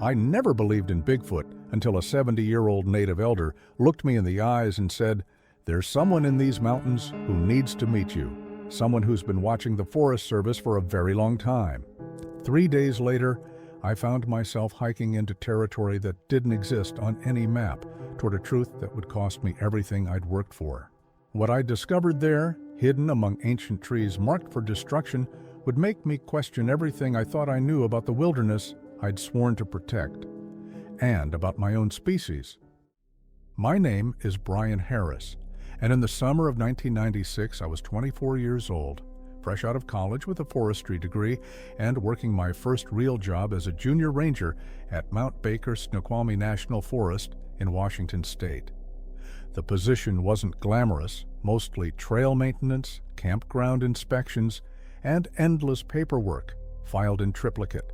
I never believed in Bigfoot until a 70-year-old native elder looked me in the eyes and said, "There's someone in these mountains who needs to meet you, someone who's been watching the Forest Service for a very long time." 3 days later, I found myself hiking into territory that didn't exist on any map, toward a truth that would cost me everything I'd worked for. What I discovered there, hidden among ancient trees marked for destruction, would make me question everything I thought I knew about the wilderness I'd sworn to protect, and about my own species. My name is Brian Harris, and in the summer of 1996 I was 24 years old, fresh out of college with a forestry degree and working my first real job as a junior ranger at Mount Baker Snoqualmie National Forest in Washington State. The position wasn't glamorous, mostly trail maintenance, campground inspections, and endless paperwork, filed in triplicate.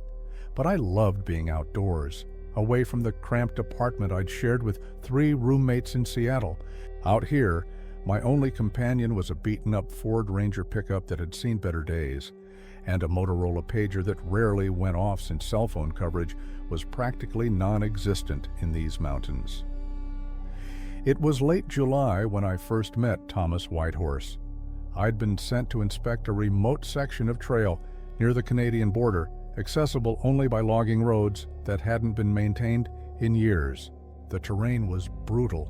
But I loved being outdoors, away from the cramped apartment I'd shared with 3 roommates in Seattle. Out here, my only companion was a beaten-up Ford Ranger pickup that had seen better days, and a Motorola pager that rarely went off since cell phone coverage was practically non-existent in these mountains. It was late July when I first met Thomas Whitehorse. I'd been sent to inspect a remote section of trail near the Canadian border, accessible only by logging roads that hadn't been maintained in years. The terrain was brutal.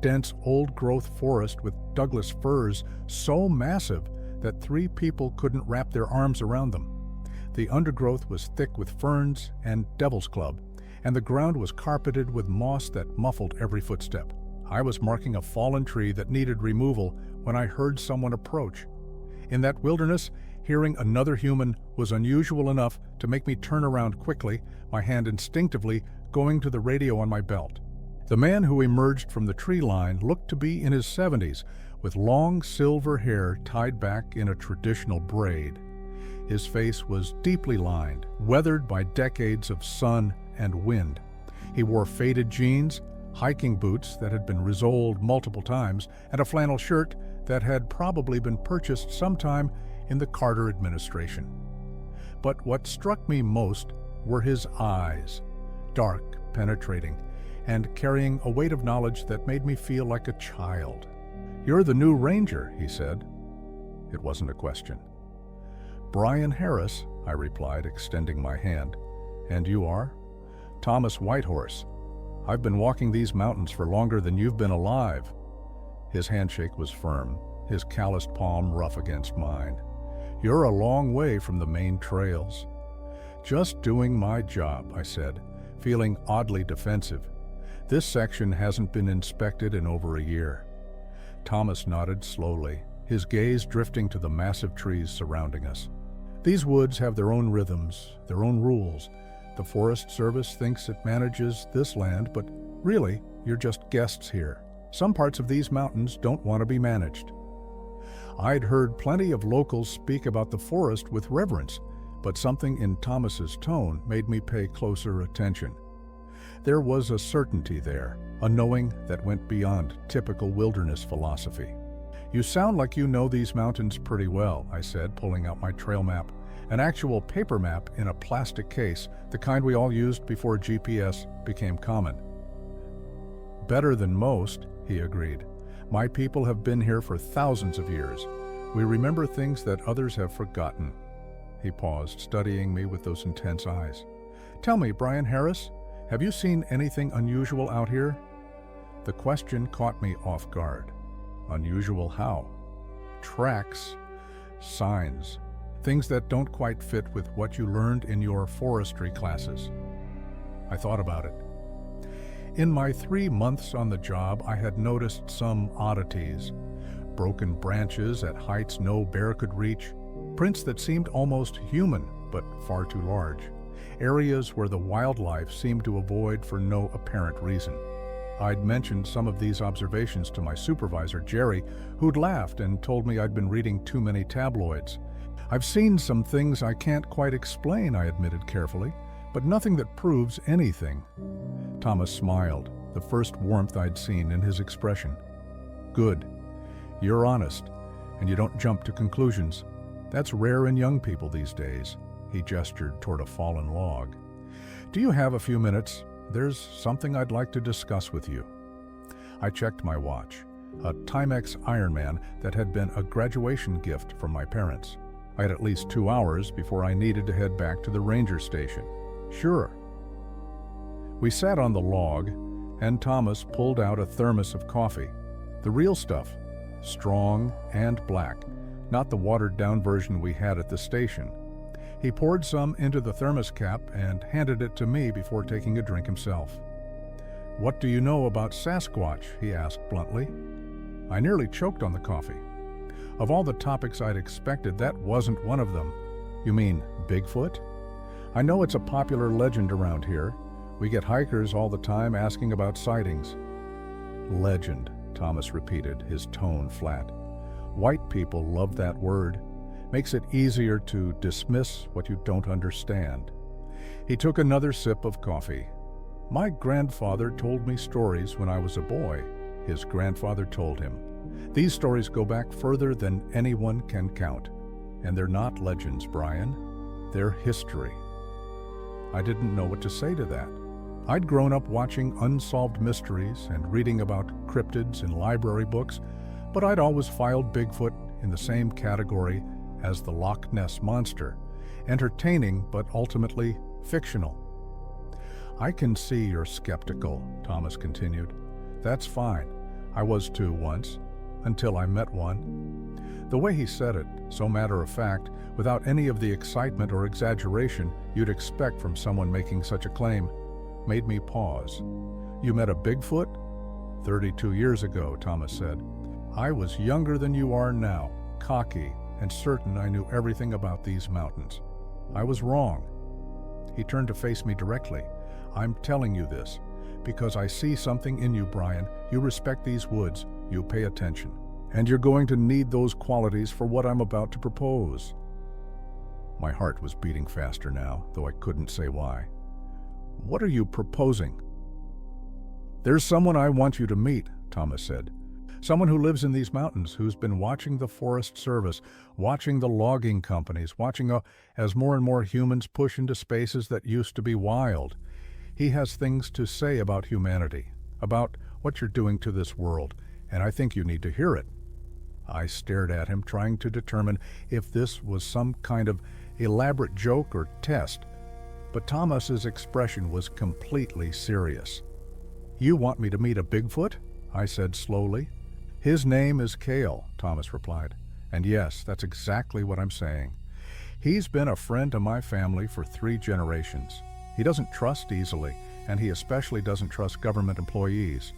Dense old-growth forest with Douglas firs so massive that 3 people couldn't wrap their arms around them. The undergrowth was thick with ferns and devil's club, and the ground was carpeted with moss that muffled every footstep. I was marking a fallen tree that needed removal when I heard someone approach. In that wilderness, hearing another human was unusual enough to make me turn around quickly, my hand instinctively going to the radio on my belt. The man who emerged from the tree line looked to be in his 70s, with long silver hair tied back in a traditional braid. His face was deeply lined, weathered by decades of sun and wind. He wore faded jeans, hiking boots that had been resoled multiple times, and a flannel shirt that had probably been purchased sometime in the Carter administration. But what struck me most were his eyes, dark, penetrating, and carrying a weight of knowledge that made me feel like a child. "You're the new ranger," he said. It wasn't a question. "Brian Harris," I replied, extending my hand. "And you are?" "Thomas Whitehorse. I've been walking these mountains for longer than you've been alive." His handshake was firm, his calloused palm rough against mine. "You're a long way from the main trails." "Just doing my job," I said, feeling oddly defensive. "This section hasn't been inspected in over a year." Thomas nodded slowly, his gaze drifting to the massive trees surrounding us. "These woods have their own rhythms, their own rules. The Forest Service thinks it manages this land, but really, you're just guests here. Some parts of these mountains don't want to be managed." I'd heard plenty of locals speak about the forest with reverence, but something in Thomas's tone made me pay closer attention. There was a certainty there, a knowing that went beyond typical wilderness philosophy. "You sound like you know these mountains pretty well," I said, pulling out my trail map, an actual paper map in a plastic case, the kind we all used before GPS became common. "Better than most," he agreed. "My people have been here for thousands of years. We remember things that others have forgotten." He paused, studying me with those intense eyes. "Tell me, Brian Harris, have you seen anything unusual out here?" The question caught me off guard. Unusual how? Tracks, signs, things that don't quite fit with what you learned in your forestry classes. I thought about it. In my 3 months on the job, I had noticed some oddities. Broken branches at heights no bear could reach, prints that seemed almost human, but far too large, areas where the wildlife seemed to avoid for no apparent reason. I'd mentioned some of these observations to my supervisor, Jerry, who'd laughed and told me I'd been reading too many tabloids. "I've seen some things I can't quite explain," I admitted carefully, "but nothing that proves anything." Thomas smiled, the first warmth I'd seen in his expression. "Good. You're honest, and you don't jump to conclusions. That's rare in young people these days." He gestured toward a fallen log. Do you have a few minutes? There's something I'd like to discuss with you. I checked my watch, a Timex Ironman that had been a graduation gift from my parents. I had at least 2 hours before I needed to head back to the ranger station. Sure. We sat on the log, and Thomas pulled out a thermos of coffee. The real stuff, strong and black, not the watered-down version we had at the station. He poured some into the thermos cap and handed it to me before taking a drink himself. "What do you know about Sasquatch?" he asked bluntly. I nearly choked on the coffee. Of all the topics I'd expected, that wasn't one of them. "You mean Bigfoot?" "I know it's a popular legend around here. We get hikers all the time asking about sightings." "Legend," Thomas repeated, his tone flat. "White people love that word. Makes it easier to dismiss what you don't understand." He took another sip of coffee. "My grandfather told me stories when I was a boy," his grandfather told him. "These stories go back further than anyone can count. And they're not legends, Brian. They're history." I didn't know what to say to that. I'd grown up watching unsolved mysteries and reading about cryptids in library books, but I'd always filed Bigfoot in the same category as the Loch Ness Monster, entertaining but ultimately fictional. "I can see you're skeptical," Thomas continued. "That's fine. I was too once, until I met one." The way he said it, so matter-of-fact, without any of the excitement or exaggeration you'd expect from someone making such a claim, made me pause. "You met a Bigfoot?" 32 years ago, Thomas said. "I was younger than you are now, cocky, and certain I knew everything about these mountains. I was wrong." He turned to face me directly. "I'm telling you this because I see something in you, Brian. You respect these woods, you pay attention, and you're going to need those qualities for what I'm about to propose." My heart was beating faster now, though I couldn't say why. "What are you proposing?" "There's someone I want you to meet," Thomas said. "Someone who lives in these mountains, who's been watching the Forest Service, watching the logging companies, watching as more and more humans push into spaces that used to be wild. He has things to say about humanity, about what you're doing to this world, and I think you need to hear it." I stared at him, trying to determine if this was some kind of elaborate joke or test, but Thomas's expression was completely serious. "You want me to meet a Bigfoot?" I said slowly. "His name is Cale," Thomas replied. "And yes, that's exactly what I'm saying. He's been a friend to my family for 3 generations. He doesn't trust easily, and he especially doesn't trust government employees.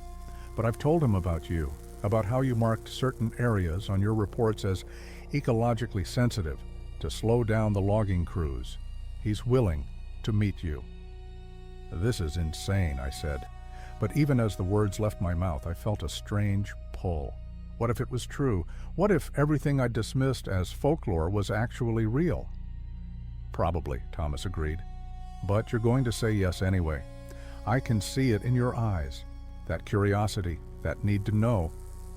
But I've told him about you, about how you marked certain areas on your reports as ecologically sensitive to slow down the logging crews. He's willing to meet you." "This is insane," I said. But even as the words left my mouth, I felt a strange pull. What if it was true? What if everything I dismissed as folklore was actually real? "Probably," Thomas agreed. "But you're going to say yes anyway. I can see it in your eyes. That curiosity, that need to know.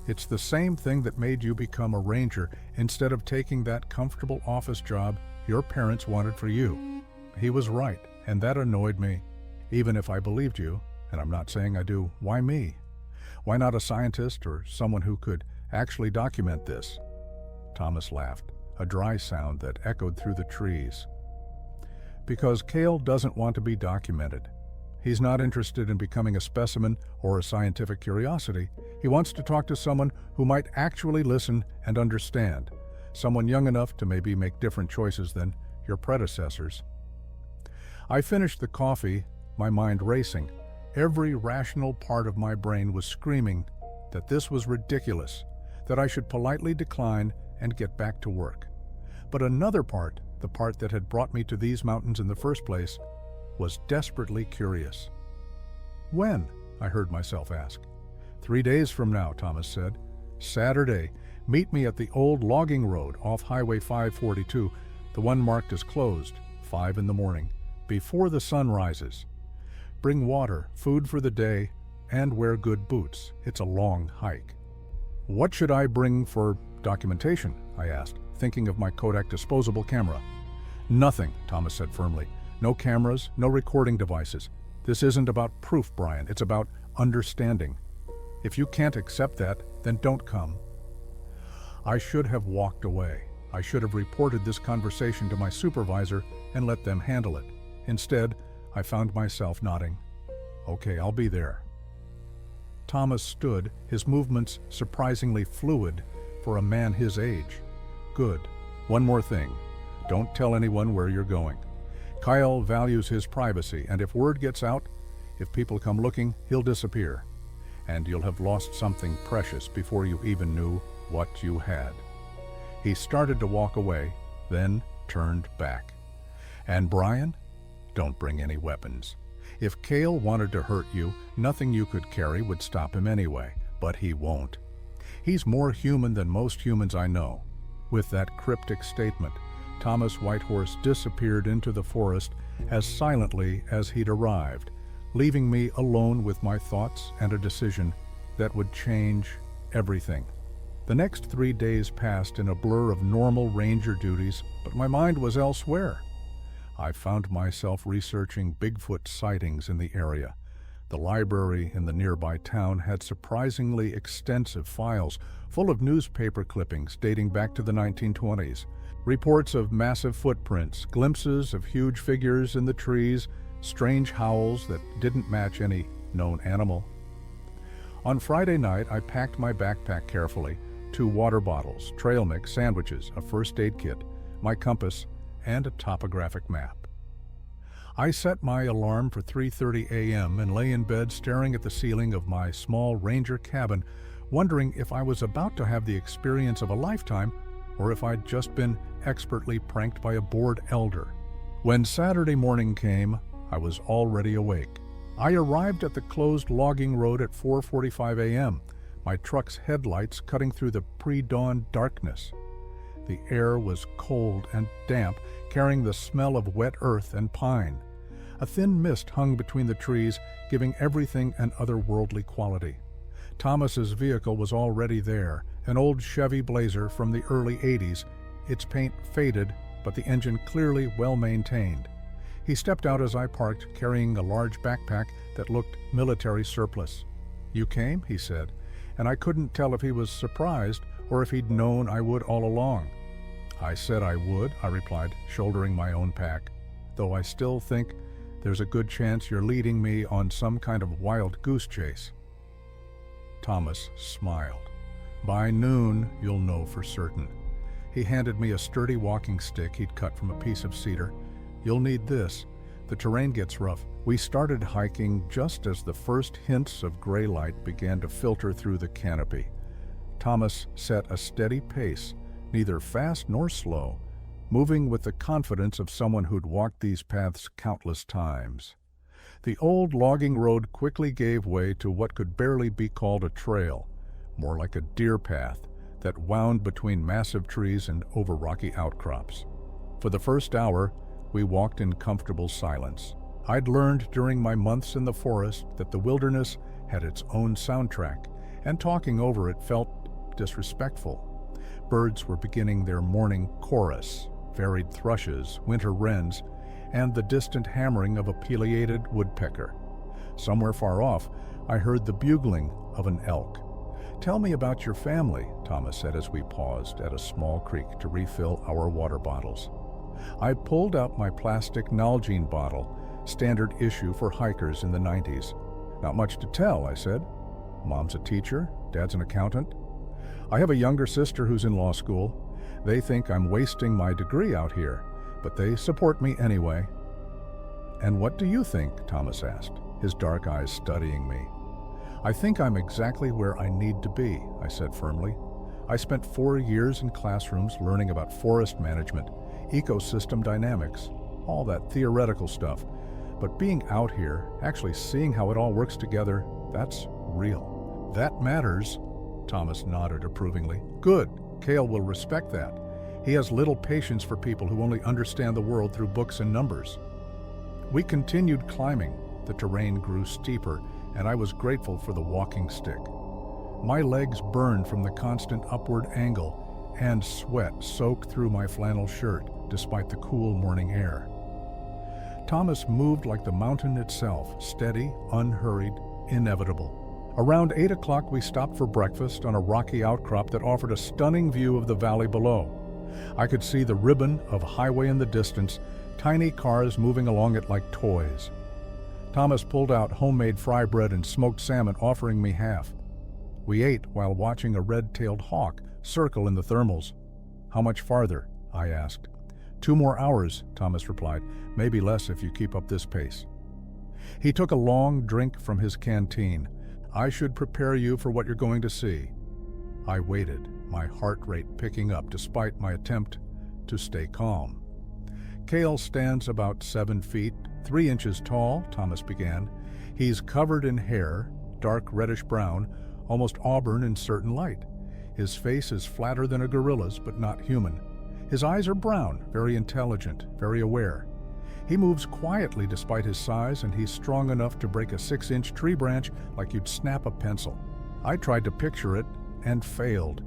It's the same thing that made you become a ranger instead of taking that comfortable office job your parents wanted for you." He was right, and that annoyed me. Even if I believed you, and I'm not saying I do, why me? Why not a scientist or someone who could actually document this? Thomas laughed, a dry sound that echoed through the trees. "Because Cale doesn't want to be documented. He's not interested in becoming a specimen or a scientific curiosity. He wants to talk to someone who might actually listen and understand, someone young enough to maybe make different choices than your predecessors." I finished the coffee, my mind racing. Every rational part of my brain was screaming that this was ridiculous, that I should politely decline and get back to work. But another part, the part that had brought me to these mountains in the first place, was desperately curious. "When?" I heard myself ask. 3 days from now," Thomas said. "Saturday. Meet me at the old logging road off Highway 542, the one marked as closed, 5 in the morning, before the sun rises. Bring water, food for the day, and wear good boots. It's a long hike." "What should I bring for documentation?" I asked, thinking of my Kodak disposable camera. "Nothing," Thomas said firmly. No cameras, no recording devices. This isn't about proof, Brian. It's about understanding. If you can't accept that, then don't come. I should have walked away. I should have reported this conversation to my supervisor and let them handle it. Instead, I found myself nodding. Okay, I'll be there. Thomas stood, his movements surprisingly fluid for a man his age. Good. One more thing. Don't tell anyone where you're going. Kyle values his privacy, and if word gets out, if people come looking, he'll disappear. And you'll have lost something precious before you even knew what you had. He started to walk away, then turned back. And Brian, don't bring any weapons. If Cale wanted to hurt you, nothing you could carry would stop him anyway, but he won't. He's more human than most humans I know. With that cryptic statement, Thomas Whitehorse disappeared into the forest as silently as he'd arrived, leaving me alone with my thoughts and a decision that would change everything. The next 3 days passed in a blur of normal ranger duties, but my mind was elsewhere. I found myself researching Bigfoot sightings in the area. The library in the nearby town had surprisingly extensive files full of newspaper clippings dating back to the 1920s. Reports of massive footprints, glimpses of huge figures in the trees, strange howls that didn't match any known animal. On Friday night, I packed my backpack carefully, 2 water bottles, trail mix, sandwiches, a first aid kit, my compass, and a topographic map. I set my alarm for 3:30 a.m. and lay in bed staring at the ceiling of my small ranger cabin, wondering if I was about to have the experience of a lifetime or if I'd just been expertly pranked by a bored elder. When Saturday morning came, I was already awake. I arrived at the closed logging road at 4:45 a.m., my truck's headlights cutting through the pre-dawn darkness. The air was cold and damp, carrying the smell of wet earth and pine. A thin mist hung between the trees, giving everything an otherworldly quality. Thomas's vehicle was already there, an old Chevy Blazer from the early 80s, its paint faded, but the engine clearly well-maintained. He stepped out as I parked, carrying a large backpack that looked military surplus. "You came?" he said, and I couldn't tell if he was surprised or if he'd known I would all along. "I said I would," I replied, shouldering my own pack, "though I still think there's a good chance you're leading me on some kind of wild goose chase." Thomas smiled. "By noon, you'll know for certain." He handed me a sturdy walking stick he'd cut from a piece of cedar. "You'll need this. The terrain gets rough." We started hiking just as the first hints of gray light began to filter through the canopy. Thomas set a steady pace, neither fast nor slow, moving with the confidence of someone who'd walked these paths countless times. The old logging road quickly gave way to what could barely be called a trail, more like a deer path that wound between massive trees and over rocky outcrops. For the first hour, we walked in comfortable silence. I'd learned during my months in the forest that the wilderness had its own soundtrack, and talking over it felt disrespectful. Birds were beginning their morning chorus, varied thrushes, winter wrens, and the distant hammering of a pileated woodpecker. Somewhere far off, I heard the bugling of an elk. "Tell me about your family," Thomas said as we paused at a small creek to refill our water bottles. I pulled out my plastic Nalgene bottle, standard issue for hikers in the 90s. "Not much to tell," I said. "Mom's a teacher, Dad's an accountant. I have a younger sister who's in law school. They think I'm wasting my degree out here, but they support me anyway." "And what do you think?" Thomas asked, his dark eyes studying me. "I think I'm exactly where I need to be," I said firmly. "I spent 4 years in classrooms learning about forest management, ecosystem dynamics, all that theoretical stuff. But being out here, actually seeing how it all works together, that's real." "That matters," Thomas nodded approvingly. "Good. Cale will respect that. He has little patience for people who only understand the world through books and numbers." We continued climbing. The terrain grew steeper, and I was grateful for the walking stick. My legs burned from the constant upward angle, and sweat soaked through my flannel shirt, despite the cool morning air. Thomas moved like the mountain itself, steady, unhurried, inevitable. Around 8 o'clock, we stopped for breakfast on a rocky outcrop that offered a stunning view of the valley below. I could see the ribbon of highway in the distance, tiny cars moving along it like toys. Thomas pulled out homemade fry bread and smoked salmon, offering me half. We ate while watching a red-tailed hawk circle in the thermals. "How much farther?" I asked. 2 more hours, Thomas replied. "Maybe less if you keep up this pace." He took a long drink from his canteen. "I should prepare you for what you're going to see." I waited, my heart rate picking up despite my attempt to stay calm. Cale stands about 7 feet, 3 inches tall, Thomas began. He's covered in hair, dark reddish-brown, almost auburn in certain light. His face is flatter than a gorilla's, but not human. His eyes are brown, very intelligent, very aware. He moves quietly despite his size, and he's strong enough to break a 6-inch tree branch like you'd snap a pencil. I tried to picture it and failed.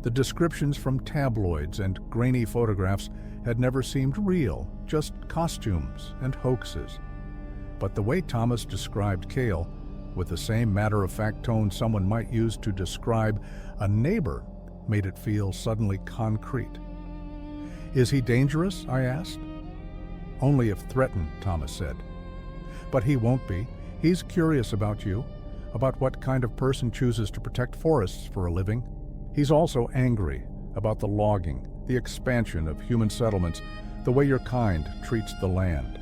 The descriptions from tabloids and grainy photographs had never seemed real, just costumes and hoaxes. But the way Thomas described Cale, with the same matter-of-fact tone someone might use to describe a neighbor, made it feel suddenly concrete. "Is he dangerous?" I asked. "Only if threatened," Thomas said. "But he won't be. He's curious about you, about what kind of person chooses to protect forests for a living. He's also angry about the logging, the expansion of human settlements, the way your kind treats the land.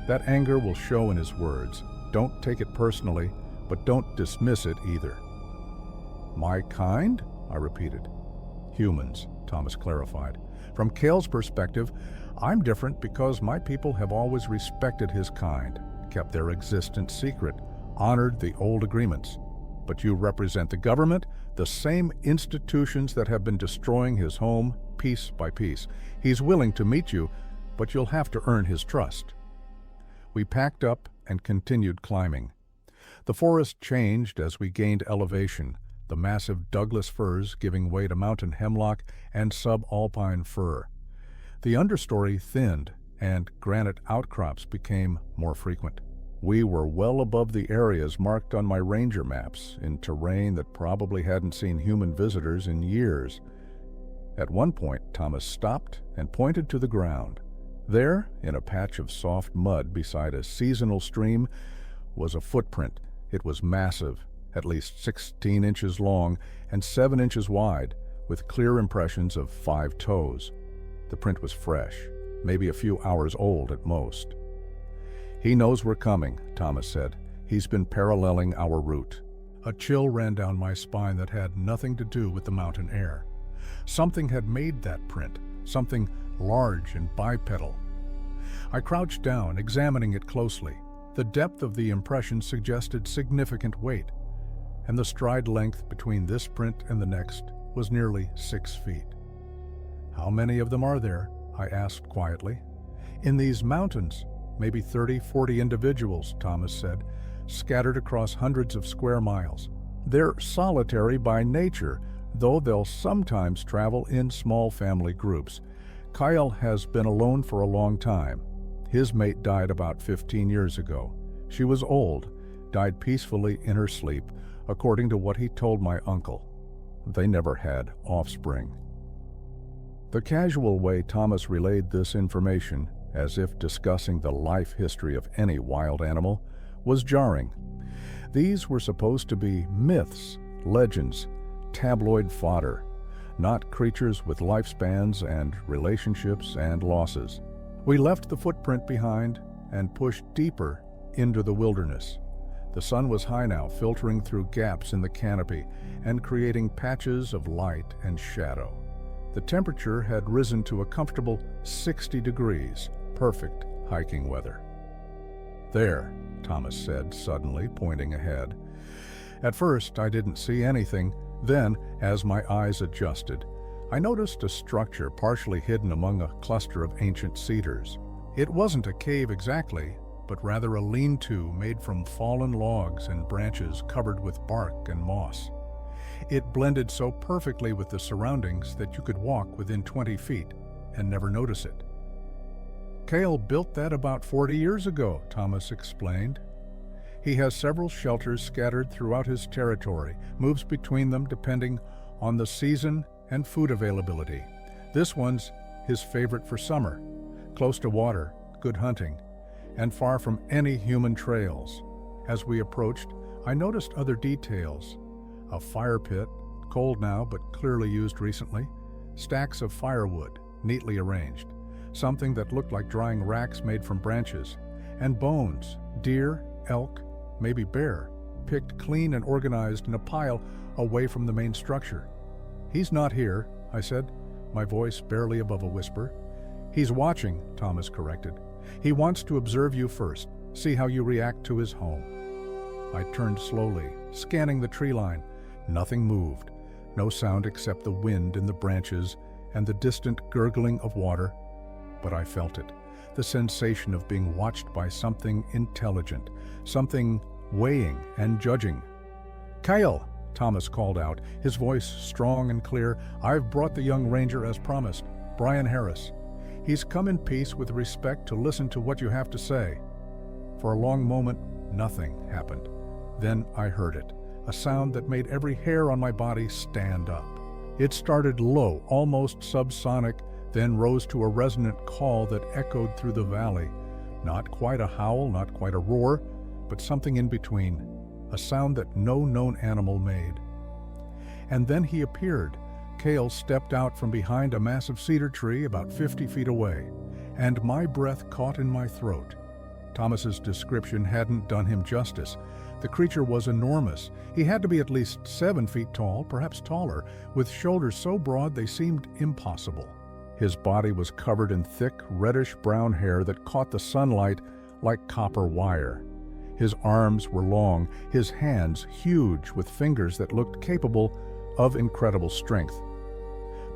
That anger will show in his words. Don't take it personally, but don't dismiss it either." "My kind?" I repeated. "Humans," Thomas clarified. "From Cale's perspective, I'm different because my people have always respected his kind, kept their existence secret, honored the old agreements. But you represent the government, the same institutions that have been destroying his home piece by piece. He's willing to meet you, but you'll have to earn his trust." We packed up and continued climbing. The forest changed as we gained elevation, the massive Douglas firs giving way to mountain hemlock and subalpine fir. The understory thinned, and granite outcrops became more frequent. We were well above the areas marked on my ranger maps, in terrain that probably hadn't seen human visitors in years. At one point, Thomas stopped and pointed to the ground. There, in a patch of soft mud beside a seasonal stream, was a footprint. It was massive, at least 16 inches long and 7 inches wide, with clear impressions of 5 toes. The print was fresh, maybe a few hours old at most. "He knows we're coming," Thomas said. "He's been paralleling our route." A chill ran down my spine that had nothing to do with the mountain air. Something had made that print, something large and bipedal. I crouched down, examining it closely. The depth of the impression suggested significant weight, and the stride length between this print and the next was nearly 6 feet. "How many of them are there?" I asked quietly. "In these mountains, maybe 30, 40 individuals," Thomas said, "scattered across hundreds of square miles. They're solitary by nature, though they'll sometimes travel in small family groups. Kyle has been alone for a long time. His mate died about 15 years ago. She was old, died peacefully in her sleep, according to what he told my uncle. They never had offspring." The casual way Thomas relayed this information, as if discussing the life history of any wild animal, was jarring. These were supposed to be myths, legends, tabloid fodder, not creatures with lifespans and relationships and losses. We left the footprint behind and pushed deeper into the wilderness. The sun was high now, filtering through gaps in the canopy and creating patches of light and shadow. The temperature had risen to a comfortable 60 degrees, perfect hiking weather. "There," Thomas said suddenly, pointing ahead. At first, I didn't see anything. Then, as my eyes adjusted, I noticed a structure partially hidden among a cluster of ancient cedars. It wasn't a cave exactly, but rather a lean-to made from fallen logs and branches covered with bark and moss. It blended so perfectly with the surroundings that you could walk within 20 feet and never notice it. Cale built that about 40 years ago, Thomas explained. He has several shelters scattered throughout his territory, moves between them depending on the season and food availability. This one's his favorite for summer, close to water, good hunting, and far from any human trails. As we approached, I noticed other details. A fire pit, cold now but clearly used recently, stacks of firewood, neatly arranged, something that looked like drying racks made from branches, and bones, deer, elk, maybe bear, picked clean and organized in a pile away from the main structure. "He's not here," I said, my voice barely above a whisper. "He's watching," Thomas corrected. "He wants to observe you first, see how you react to his home." I turned slowly, scanning the tree line. Nothing moved, no sound except the wind in the branches and the distant gurgling of water. But I felt it, the sensation of being watched by something intelligent, something weighing and judging. "Cale," Thomas called out, his voice strong and clear. "I've brought the young ranger as promised, Brian Harris. He's come in peace with respect to listen to what you have to say." For a long moment, nothing happened. Then I heard it, a sound that made every hair on my body stand up. It started low, almost subsonic, then rose to a resonant call that echoed through the valley. Not quite a howl, not quite a roar, but something in between, a sound that no known animal made. And then he appeared. Cale stepped out from behind a massive cedar tree about 50 feet away, and my breath caught in my throat. Thomas's description hadn't done him justice. The creature was enormous. He had to be at least 7 feet tall, perhaps taller, with shoulders so broad they seemed impossible. His body was covered in thick, reddish-brown hair that caught the sunlight like copper wire. His arms were long, his hands huge, with fingers that looked capable of incredible strength.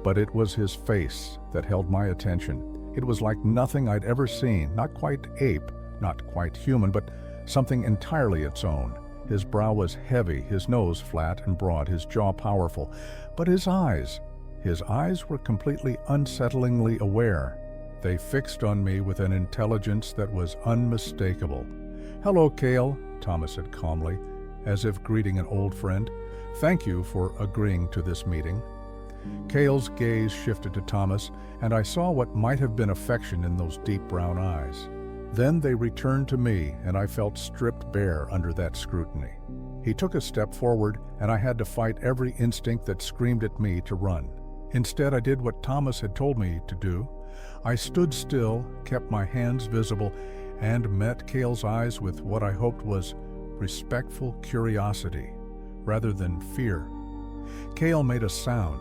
But it was his face that held my attention. It was like nothing I'd ever seen, not quite ape, not quite human, but something entirely its own. His brow was heavy, his nose flat and broad, his jaw powerful. But his eyes were completely unsettlingly aware. They fixed on me with an intelligence that was unmistakable. "Hello, Cale," Thomas said calmly, as if greeting an old friend. "Thank you for agreeing to this meeting." Cale's gaze shifted to Thomas, and I saw what might have been affection in those deep brown eyes. Then they returned to me, and I felt stripped bare under that scrutiny. He took a step forward, and I had to fight every instinct that screamed at me to run. Instead, I did what Thomas had told me to do. I stood still, kept my hands visible, and met Cale's eyes with what I hoped was respectful curiosity, rather than fear. Cale made a sound,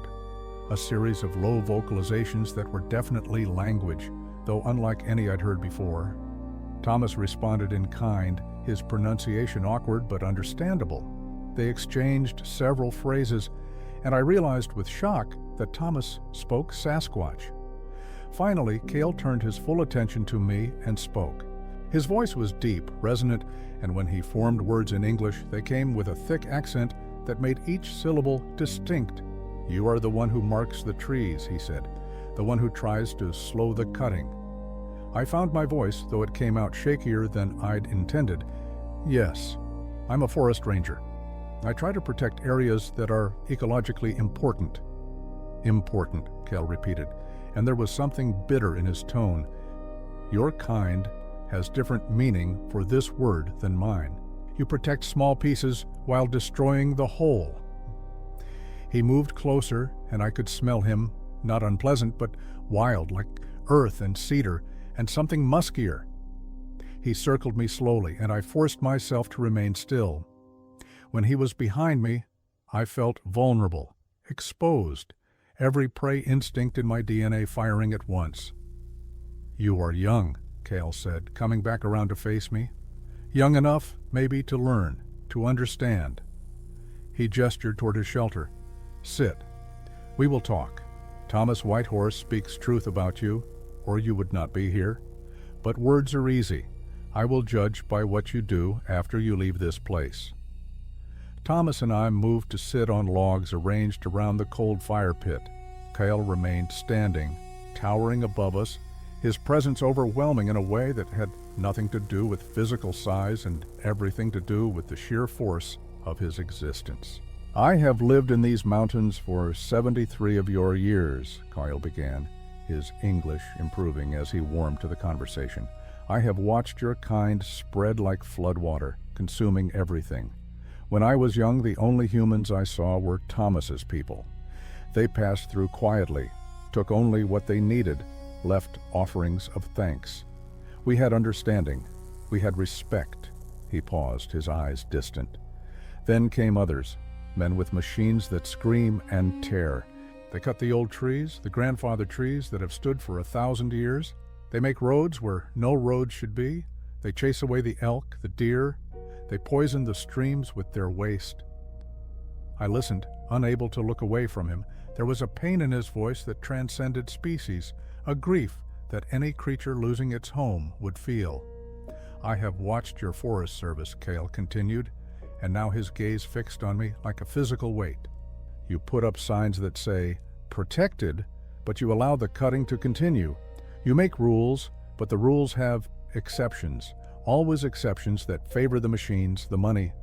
a series of low vocalizations that were definitely language, though unlike any I'd heard before. Thomas responded in kind, his pronunciation awkward but understandable. They exchanged several phrases, and I realized with shock that Thomas spoke Sasquatch. Finally, Cale turned his full attention to me and spoke. His voice was deep, resonant, and when he formed words in English, they came with a thick accent that made each syllable distinct. "You are the one who marks the trees," he said, "the one who tries to slow the cutting." I found my voice, though it came out shakier than I'd intended. "Yes, I'm a forest ranger. I try to protect areas that are ecologically important." "Important," Cale repeated, and there was something bitter in his tone. "Your kind has different meaning for this word than mine. You protect small pieces while destroying the whole." He moved closer, and I could smell him, not unpleasant, but wild, like earth and cedar, and something muskier. He circled me slowly, and I forced myself to remain still. When he was behind me, I felt vulnerable, exposed, every prey instinct in my DNA firing at once. "You are young," Cale said, coming back around to face me. "Young enough, maybe, to learn, to understand." He gestured toward his shelter. "Sit. We will talk. Thomas Whitehorse speaks truth about you, or you would not be here. But words are easy. I will judge by what you do after you leave this place." Thomas and I moved to sit on logs arranged around the cold fire pit. Cale remained standing, towering above us, his presence overwhelming in a way that had nothing to do with physical size and everything to do with the sheer force of his existence. "I have lived in these mountains for 73 of your years," Kyle began, his English improving as he warmed to the conversation. "I have watched your kind spread like floodwater, consuming everything. When I was young, the only humans I saw were Thomas's people. They passed through quietly, took only what they needed, left offerings of thanks. We had understanding. We had respect." He paused, his eyes distant. "Then came others, men with machines that scream and tear. They cut the old trees, the grandfather trees that have stood for 1,000 years. They make roads where no roads should be. They chase away the elk, the deer. They poison the streams with their waste." I listened, unable to look away from him. There was a pain in his voice that transcended species, a grief that any creature losing its home would feel. "I have watched your Forest Service," Cale continued, and now his gaze fixed on me like a physical weight. "You put up signs that say, 'Protected,' but you allow the cutting to continue. You make rules, but the rules have exceptions, always exceptions that favor the machines, the money."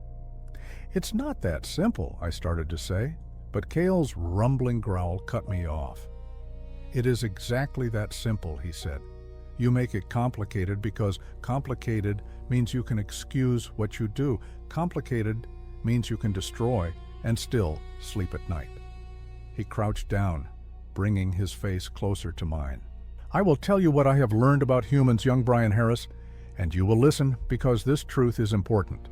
"It's not that simple," I started to say, but Cale's rumbling growl cut me off. "It is exactly that simple," he said. "You make it complicated because complicated means you can excuse what you do. Complicated means you can destroy and still sleep at night." He crouched down, bringing his face closer to mine. "I will tell you what I have learned about humans, young Brian Harris, and you will listen because this truth is important."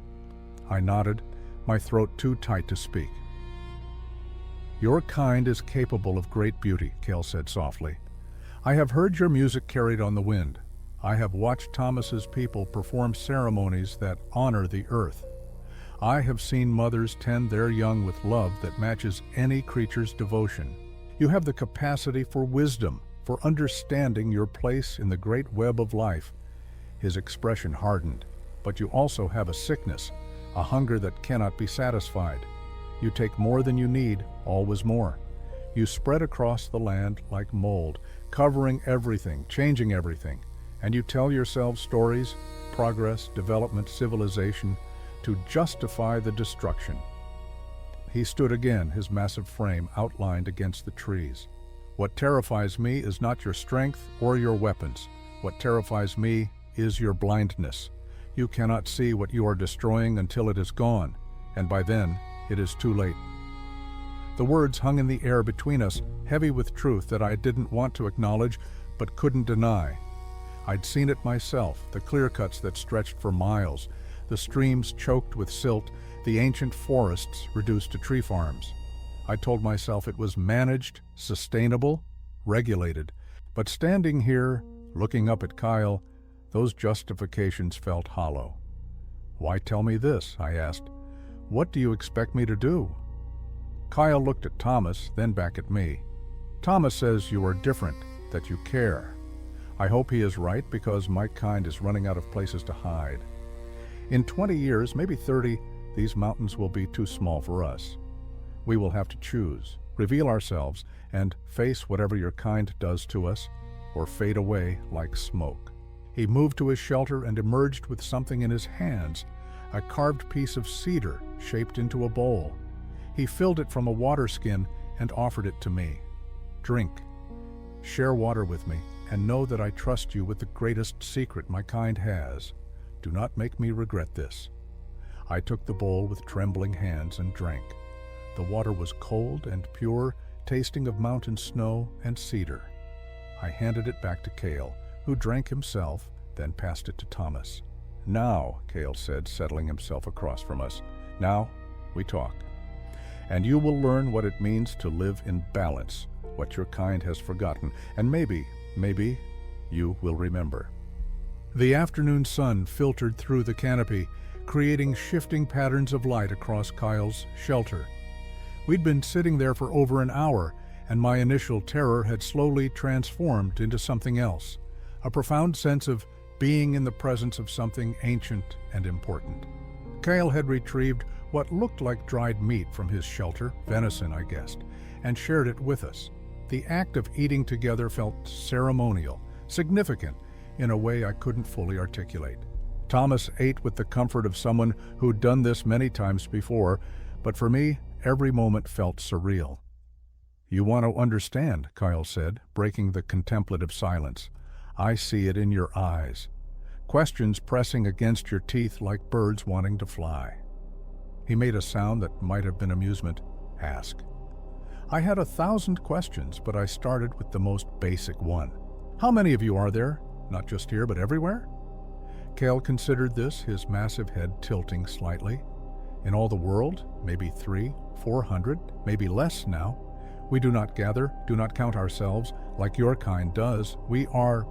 I nodded, my throat too tight to speak. "Your kind is capable of great beauty," Cale said softly. "I have heard your music carried on the wind. I have watched Thomas's people perform ceremonies that honor the earth. I have seen mothers tend their young with love that matches any creature's devotion. You have the capacity for wisdom, for understanding your place in the great web of life." His expression hardened. "But you also have a sickness, a hunger that cannot be satisfied. You take more than you need, always more. You spread across the land like mold, covering everything, changing everything. And you tell yourselves stories, progress, development, civilization, to justify the destruction." He stood again, his massive frame outlined against the trees. "What terrifies me is not your strength or your weapons. What terrifies me is your blindness. You cannot see what you are destroying until it is gone, and by then, it is too late." The words hung in the air between us, heavy with truth that I didn't want to acknowledge but couldn't deny. I'd seen it myself, the clear cuts that stretched for miles, the streams choked with silt, the ancient forests reduced to tree farms. I told myself it was managed, sustainable, regulated. But standing here, looking up at Kyle, those justifications felt hollow. "Why tell me this?" I asked. "What do you expect me to do?" Kyle looked at Thomas, then back at me. "Thomas says you are different, that you care. I hope he is right because my kind is running out of places to hide. In 20 years, maybe 30, these mountains will be too small for us. We will have to choose, reveal ourselves, and face whatever your kind does to us, or fade away like smoke." He moved to his shelter and emerged with something in his hands, a carved piece of cedar shaped into a bowl. He filled it from a water skin and offered it to me. "Drink. Share water with me, and know that I trust you with the greatest secret my kind has. Do not make me regret this." I took the bowl with trembling hands and drank. The water was cold and pure, tasting of mountain snow and cedar. I handed it back to Cale, who drank himself, then passed it to Thomas. "Now," Cale said, settling himself across from us, "now we talk. And you will learn what it means to live in balance, what your kind has forgotten, and maybe you will remember." The afternoon sun filtered through the canopy, creating shifting patterns of light across Kyle's shelter. We'd been sitting there for over an hour, and my initial terror had slowly transformed into something else, a profound sense of being in the presence of something ancient and important. Kyle had retrieved what looked like dried meat from his shelter, venison I guessed, and shared it with us. The act of eating together felt ceremonial, significant, in a way I couldn't fully articulate. Thomas ate with the comfort of someone who'd done this many times before, but for me, every moment felt surreal. "You want to understand," Kyle said, breaking the contemplative silence. "I see it in your eyes. Questions pressing against your teeth like birds wanting to fly." He made a sound that might have been amusement. "Ask." I had 1,000 questions, but I started with the most basic one. "How many of you are there? Not just here, but everywhere?" Cale considered this, his massive head tilting slightly. "In all the world, maybe 300, 400, maybe less now. We do not gather, do not count ourselves like your kind does. We are..."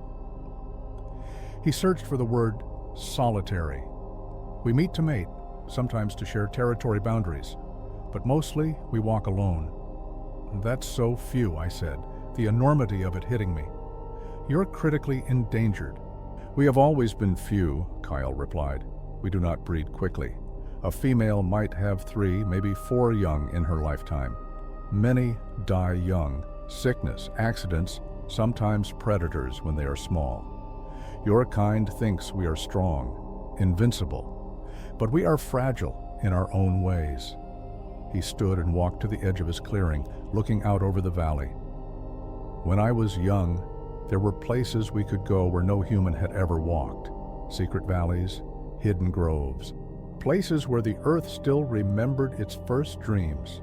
He searched for the word solitary. "We meet to mate, sometimes to share territory boundaries, but mostly we walk alone." "That's so few," I said, the enormity of it hitting me. "You're critically endangered." "We have always been few," Kyle replied. "We do not breed quickly. A female might have 3, maybe 4 young in her lifetime. Many die young, sickness, accidents, sometimes predators when they are small. Your kind thinks we are strong, invincible, but we are fragile in our own ways." He stood and walked to the edge of his clearing, looking out over the valley. "When I was young, there were places we could go where no human had ever walked. Secret valleys, hidden groves, places where the earth still remembered its first dreams.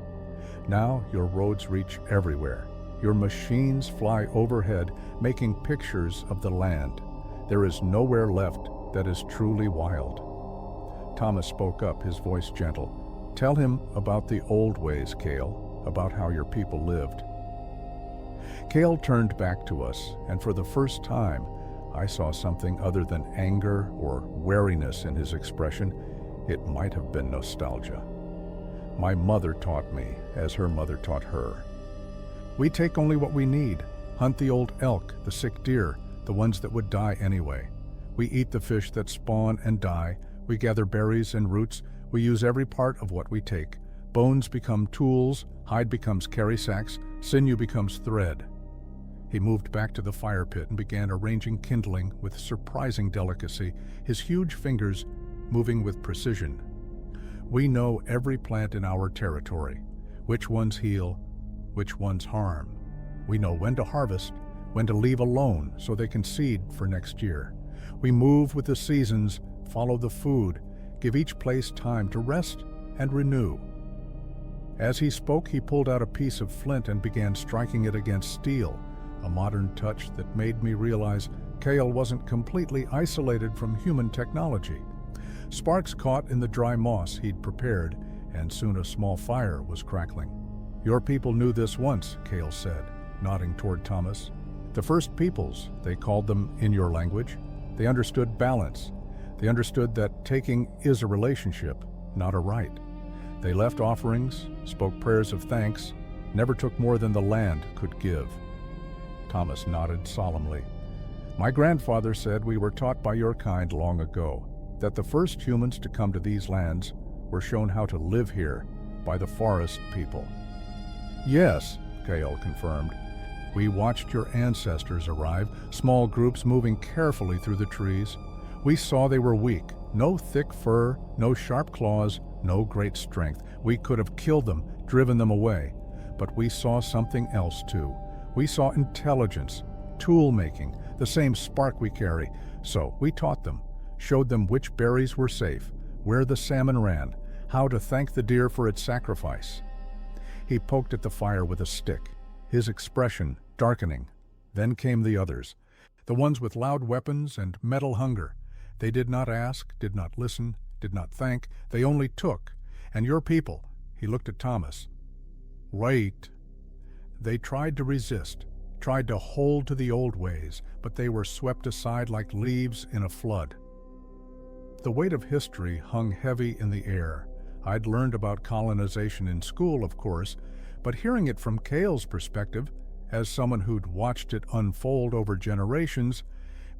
Now your roads reach everywhere. Your machines fly overhead, making pictures of the land. There is nowhere left that is truly wild." Thomas spoke up, his voice gentle. "Tell him about the old ways, Cale, about how your people lived." Cale turned back to us, and for the first time, I saw something other than anger or wariness in his expression. It might have been nostalgia. "My mother taught me, as her mother taught her. We take only what we need, hunt the old elk, the sick deer, the ones that would die anyway. We eat the fish that spawn and die. We gather berries and roots. We use every part of what we take. Bones become tools, hide becomes carry sacks, sinew becomes thread." He moved back to the fire pit and began arranging kindling with surprising delicacy, his huge fingers moving with precision. "We know every plant in our territory, which ones heal, which ones harm. We know when to harvest, when to leave alone so they can seed for next year. We move with the seasons, follow the food, give each place time to rest and renew." As he spoke, he pulled out a piece of flint and began striking it against steel, a modern touch that made me realize Cale wasn't completely isolated from human technology. Sparks caught in the dry moss he'd prepared, and soon a small fire was crackling. "Your people knew this once," Cale said, nodding toward Thomas. "The first peoples, they called them in your language. They understood balance. They understood that taking is a relationship, not a right. They left offerings, spoke prayers of thanks, never took more than the land could give." Thomas nodded solemnly. "My grandfather said we were taught by your kind long ago, that the first humans to come to these lands were shown how to live here by the forest people." "Yes," Cale confirmed. "We watched your ancestors arrive, small groups moving carefully through the trees. We saw they were weak, no thick fur, no sharp claws, no great strength. We could have killed them, driven them away. But we saw something else too. We saw intelligence, tool-making, the same spark we carry. So we taught them, showed them which berries were safe, where the salmon ran, how to thank the deer for its sacrifice." He poked at the fire with a stick, his expression darkening. Then came the others, the ones with loud weapons and metal hunger. They did not ask, did not listen, did not thank, they only took. And your people, he looked at Thomas. "Wait." They tried to resist, tried to hold to the old ways, but they were swept aside like leaves in a flood. The weight of history hung heavy in the air. I'd learned about colonization in school, of course, but hearing it from Cale's perspective, as someone who'd watched it unfold over generations,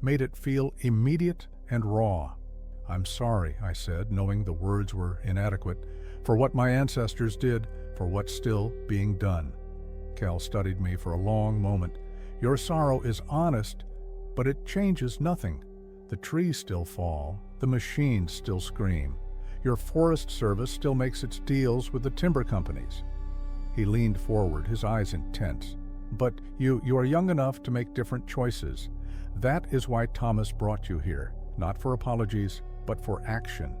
made it feel immediate and raw. "I'm sorry," I said, knowing the words were inadequate, "for what my ancestors did, for what's still being done." Cal studied me for a long moment. "Your sorrow is honest, But it changes nothing. The trees still fall, the machines still scream. Your Forest Service still makes its deals with the timber companies. He leaned forward, his eyes intense. But you are young enough to make different choices. That is why Thomas brought you here, not for apologies, but for action.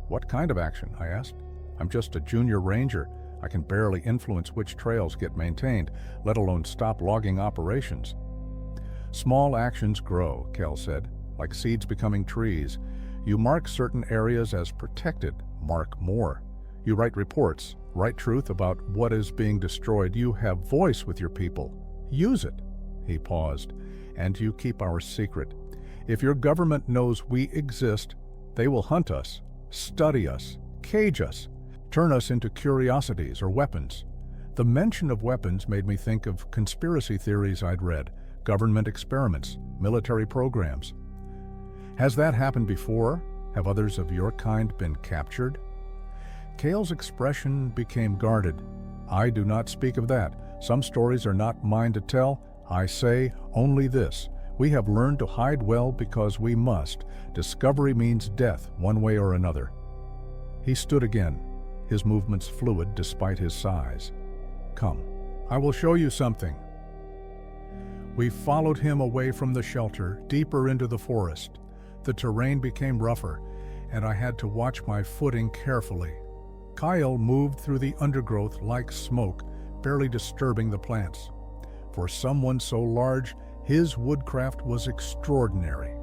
What kind of action? I asked. I'm just a junior ranger. I can barely influence which trails get maintained, let alone stop logging operations. Small actions grow, Kel said, like seeds becoming trees. You mark certain areas as protected, mark more. You write reports, write truth about what is being destroyed. You have voice with your people. Use it. He paused. And you keep our secret. If your government knows we exist, they will hunt us, study us, cage us, turn us into curiosities or weapons. The mention of weapons made me think of conspiracy theories I'd read, government experiments, military programs. Has that happened before? Have others of your kind been captured? Cale's expression became guarded. I do not speak of that. Some stories are not mine to tell. I say only this. We have learned to hide well because we must. Discovery means death, one way or another. He stood again, his movements fluid despite his size. Come, I will show you something. We followed him away from the shelter, deeper into the forest. The terrain became rougher, and I had to watch my footing carefully. Kyle moved through the undergrowth like smoke, barely disturbing the plants. For someone so large, his woodcraft was extraordinary.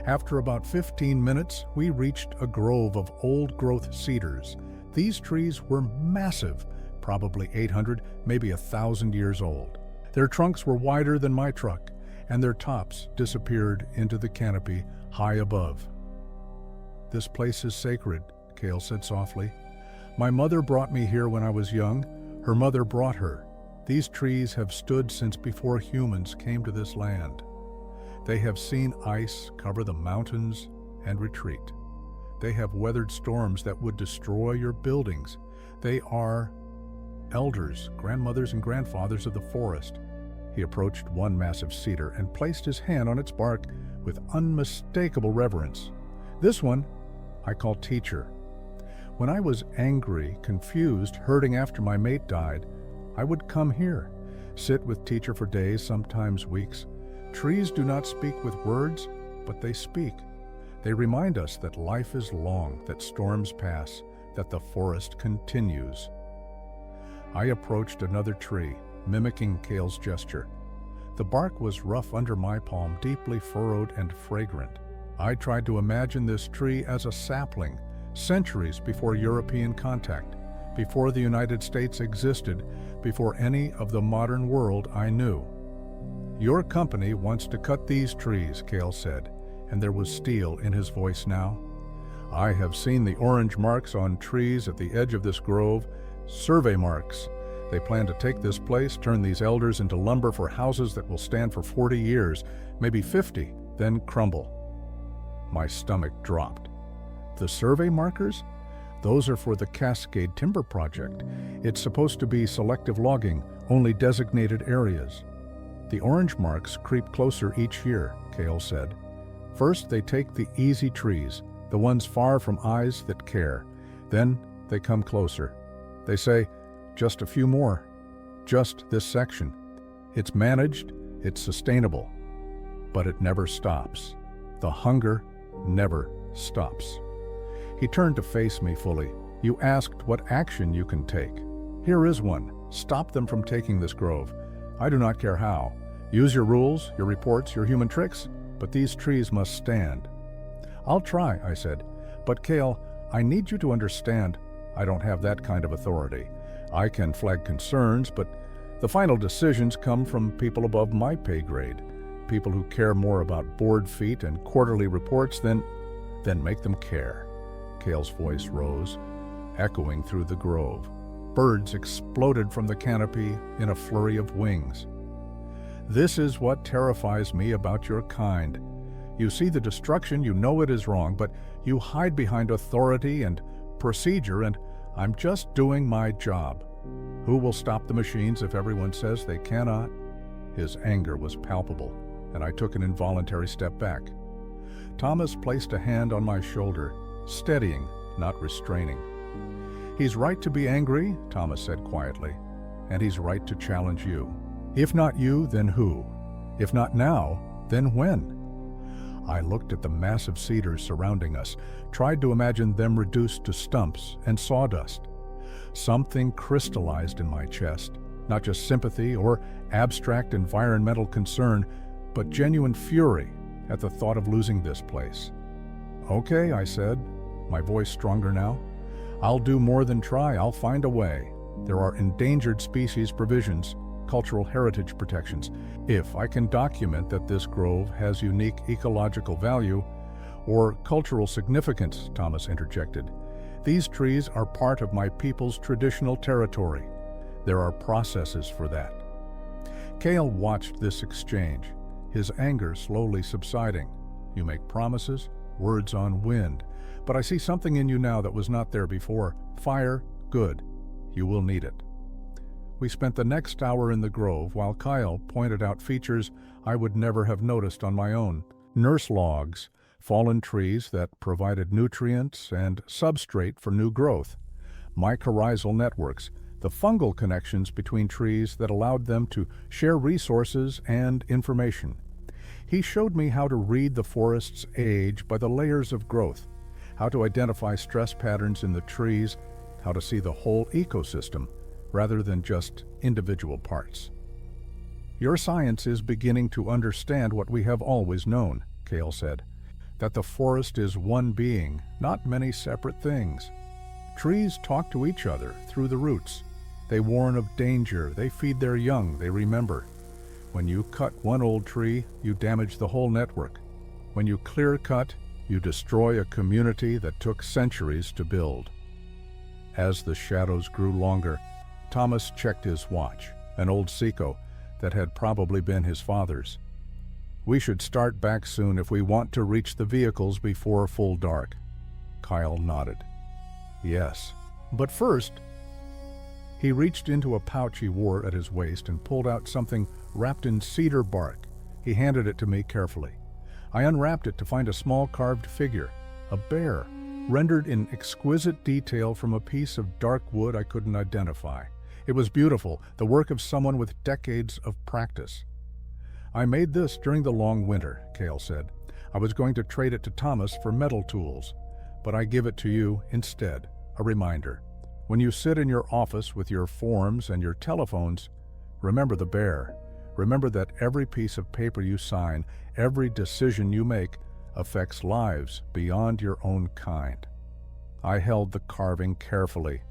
After about 15 minutes, we reached a grove of old-growth cedars. These trees were massive, probably 800, maybe 1,000 years old. Their trunks were wider than my truck, and their tops disappeared into the canopy high above. This place is sacred, Cale said softly. My mother brought me here when I was young. Her mother brought her. These trees have stood since before humans came to this land. They have seen ice cover the mountains and retreat. They have weathered storms that would destroy your buildings. They are elders, grandmothers and grandfathers of the forest. He approached one massive cedar and placed his hand on its bark with unmistakable reverence. This one I call Teacher. When I was angry, confused, hurting after my mate died, I would come here, sit with Teacher for days, sometimes weeks. Trees do not speak with words, but they speak. They remind us that life is long, that storms pass, that the forest continues. I approached another tree, mimicking Cale's gesture. The bark was rough under my palm, deeply furrowed and fragrant. I tried to imagine this tree as a sapling, centuries before European contact, before the United States existed, before any of the modern world I knew. Your company wants to cut these trees, Cale said, and there was steel in his voice now. I have seen the orange marks on trees at the edge of this grove, survey marks. They plan to take this place, turn these elders into lumber for houses that will stand for 40 years, maybe 50, then crumble. My stomach dropped. The survey markers? Those are for the Cascade Timber Project. It's supposed to be selective logging, only designated areas. The orange marks creep closer each year, Cale said. First, they take the easy trees, the ones far from eyes that care. Then they come closer. They say, just a few more, just this section. It's managed, it's sustainable, but it never stops. The hunger never stops. He turned to face me fully. You asked what action you can take. Here is one. Stop them from taking this grove. I do not care how. Use your rules, your reports, your human tricks, but these trees must stand. I'll try, I said, but Cale, I need you to understand I don't have that kind of authority. I can flag concerns, but the final decisions come from people above my pay grade, people who care more about board feet and quarterly reports than make them care. Cale's voice rose, echoing through the grove. Birds exploded from the canopy in a flurry of wings. This is what terrifies me about your kind. You see the destruction, you know it is wrong, but you hide behind authority and procedure, and I'm just doing my job. Who will stop the machines if everyone says they cannot? His anger was palpable. and I took an involuntary step back. Thomas placed a hand on my shoulder, steadying, not restraining. "He's right to be angry," Thomas said quietly, "and he's right to challenge you. If not you, then who? If not now, then when?" I looked at the massive cedars surrounding us, tried to imagine them reduced to stumps and sawdust. Something crystallized in my chest, not just sympathy or abstract environmental concern, but genuine fury at the thought of losing this place. "Okay," I said, my voice stronger now. "I'll do more than try. I'll find a way. There are endangered species provisions, cultural heritage protections. If I can document that this grove has unique ecological value or cultural significance," Thomas interjected. "These trees are part of my people's traditional territory. There are processes for that." Cale watched this exchange, his anger slowly subsiding. "You make promises, words on wind, but I see something in you now that was not there before. Fire, good. You will need it." We spent the next hour in the grove while Kyle pointed out features I would never have noticed on my own. Nurse logs, fallen trees that provided nutrients and substrate for new growth, mycorrhizal networks, the fungal connections between trees that allowed them to share resources and information. He showed me how to read the forest's age by the layers of growth, how to identify stress patterns in the trees, how to see the whole ecosystem rather than just individual parts. "Your science is beginning to understand what we have always known," Cale said, "that the forest is one being, not many separate things. Trees talk to each other through the roots. They warn of danger, they feed their young, they remember. When you cut one old tree, you damage the whole network. When you clear cut, you destroy a community that took centuries to build." As the shadows grew longer, Thomas checked his watch, an old Seco that had probably been his father's. "We should start back soon if we want to reach the vehicles before full dark." Kyle nodded. "Yes, but first..." He reached into a pouch he wore at his waist and pulled out something wrapped in cedar bark. He handed it to me carefully. I unwrapped it to find a small carved figure, a bear, rendered in exquisite detail from a piece of dark wood I couldn't identify. It was beautiful, the work of someone with decades of practice. "I made this during the long winter," Cale said. "I was going to trade it to Thomas for metal tools, but I give it to you instead, a reminder. When you sit in your office with your forms and your telephones, remember the bear. Remember that every piece of paper you sign, every decision you make, affects lives beyond your own kind." I held the carving carefully,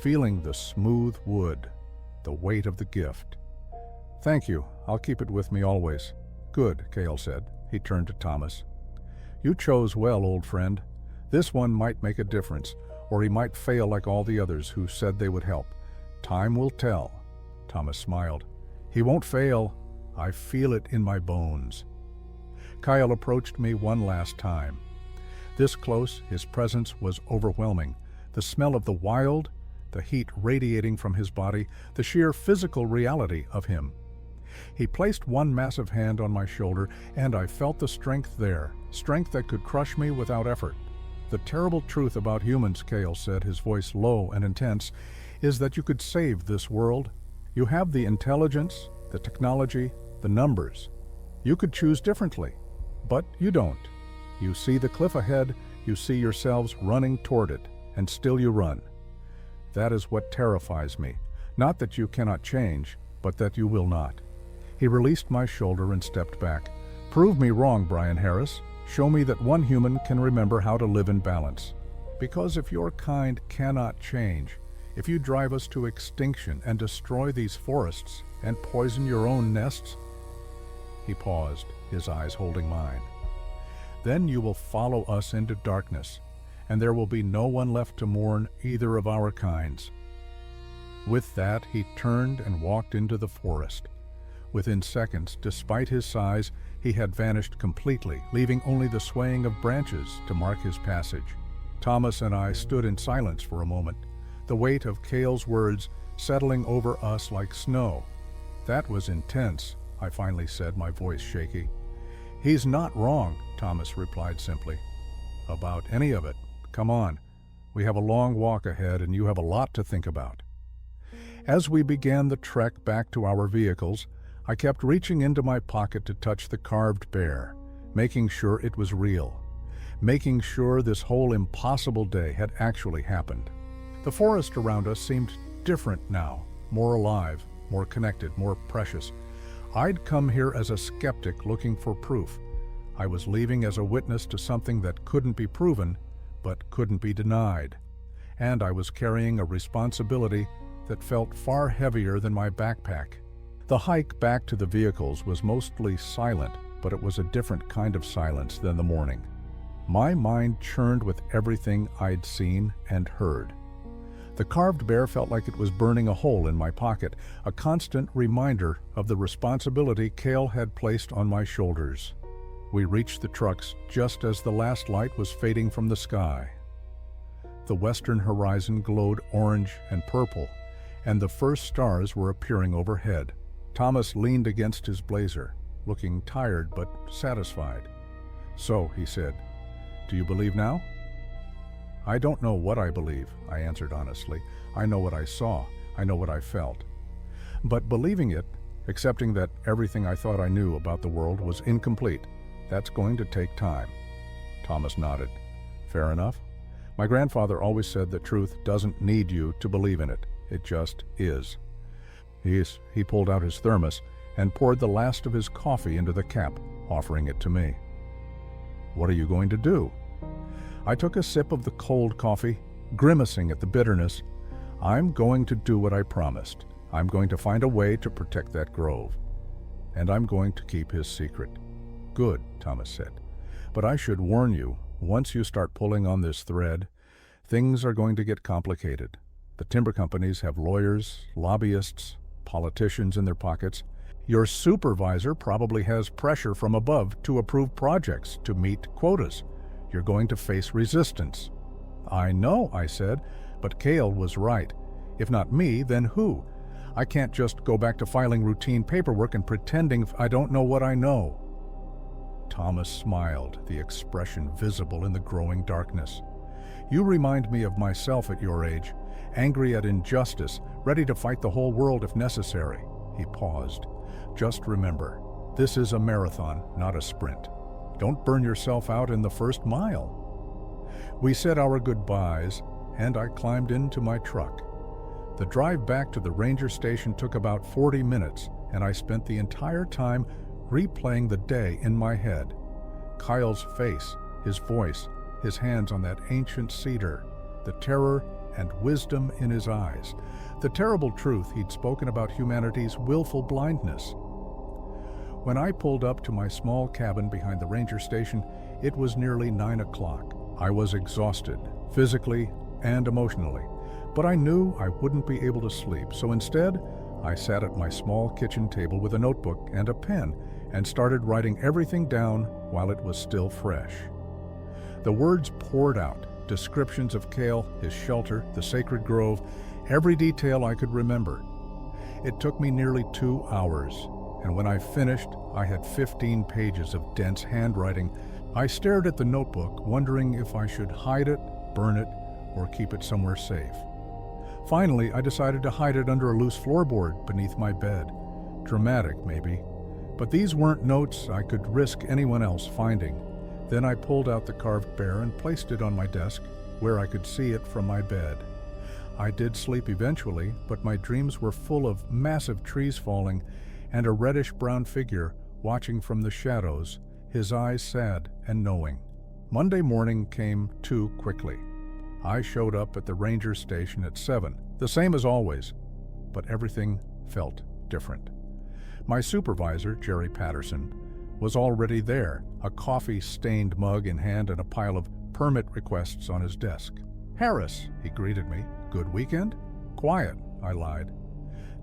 feeling the smooth wood, the weight of the gift. "Thank you. I'll keep it with me always." "Good," Cale said. He turned to Thomas. "You chose well, old friend. This one might make a difference, or he might fail like all the others who said they would help. Time will tell." Thomas smiled. "He won't fail. I feel it in my bones." Kyle approached me one last time. This close, his presence was overwhelming. The smell of the wild, the heat radiating from his body, the sheer physical reality of him. He placed one massive hand on my shoulder, and I felt the strength there, strength that could crush me without effort. "The terrible truth about humans," Cale said, his voice low and intense, "is that you could save this world. You have the intelligence, the technology, the numbers. You could choose differently, but you don't. You see the cliff ahead, you see yourselves running toward it, and still you run. That is what terrifies me. Not that you cannot change, but that you will not." He released my shoulder and stepped back. "Prove me wrong, Brian Harris. Show me that one human can remember how to live in balance. Because if your kind cannot change, if you drive us to extinction and destroy these forests and poison your own nests..." He paused, his eyes holding mine. "Then you will follow us into darkness, and there will be no one left to mourn either of our kinds." With that, he turned and walked into the forest. Within seconds, despite his size, he had vanished completely, leaving only the swaying of branches to mark his passage. Thomas and I stood in silence for a moment, the weight of Cale's words settling over us like snow. "That was intense," I finally said, my voice shaky. "He's not wrong," Thomas replied simply. "About any of it. Come on. We have a long walk ahead and you have a lot to think about." As we began the trek back to our vehicles, I kept reaching into my pocket to touch the carved bear, making sure it was real, making sure this whole impossible day had actually happened. The forest around us seemed different now, more alive, more connected, more precious. I'd come here as a skeptic looking for proof. I was leaving as a witness to something that couldn't be proven, but couldn't be denied. And I was carrying a responsibility that felt far heavier than my backpack. The hike back to the vehicles was mostly silent, but it was a different kind of silence than the morning. My mind churned with everything I'd seen and heard. The carved bear felt like it was burning a hole in my pocket, a constant reminder of the responsibility Cale had placed on my shoulders. We reached the trucks just as the last light was fading from the sky. The western horizon glowed orange and purple, and the first stars were appearing overhead. Thomas leaned against his blazer, looking tired but satisfied. "So," he said, "do you believe now?" "I don't know what I believe," I answered honestly. "I know what I saw. I know what I felt. But believing it, accepting that everything I thought I knew about the world was incomplete, that's going to take time." Thomas nodded. "Fair enough. My grandfather always said that truth doesn't need you to believe in it. It just is." He pulled out his thermos and poured the last of his coffee into the cap, offering it to me. "What are you going to do?" I took a sip of the cold coffee, grimacing at the bitterness. "I'm going to do what I promised. I'm going to find a way to protect that grove. And I'm going to keep his secret." "Good," Thomas said. "But I should warn you, once you start pulling on this thread, things are going to get complicated. The timber companies have lawyers, lobbyists, politicians in their pockets. Your supervisor probably has pressure from above to approve projects to meet quotas. You're going to face resistance." "I know," I said, but Cale was right. If not me, then who? I can't just go back to filing routine paperwork and pretending I don't know what I know. Thomas smiled, the expression visible in the growing darkness. "You remind me of myself at your age, angry at injustice, ready to fight the whole world if necessary." He paused. "Just remember, this is a marathon, not a sprint. Don't burn yourself out in the first mile." We said our goodbyes, and I climbed into my truck. The drive back to the ranger station took about 40 minutes, and I spent the entire time replaying the day in my head. Kyle's face, his voice, his hands on that ancient cedar, the terror and wisdom in his eyes, the terrible truth he'd spoken about humanity's willful blindness. When I pulled up to my small cabin behind the ranger station, it was nearly 9 o'clock. I was exhausted, physically and emotionally, but I knew I wouldn't be able to sleep, so instead, I sat at my small kitchen table with a notebook and a pen and started writing everything down while it was still fresh. The words poured out, descriptions of Cale, his shelter, the sacred grove, every detail I could remember. It took me nearly 2 hours. And when I finished, I had 15 pages of dense handwriting. I stared at the notebook, wondering if I should hide it, burn it, or keep it somewhere safe. Finally, I decided to hide it under a loose floorboard beneath my bed. Dramatic, maybe. But these weren't notes I could risk anyone else finding. Then I pulled out the carved bear and placed it on my desk, where I could see it from my bed. I did sleep eventually, but my dreams were full of massive trees falling and a reddish-brown figure watching from the shadows, his eyes sad and knowing. Monday morning came too quickly. I showed up at the ranger station at 7, the same as always, but everything felt different. My supervisor, Jerry Patterson, was already there, a coffee-stained mug in hand and a pile of permit requests on his desk. "Harris," he greeted me. "Good weekend?" "Quiet," I lied.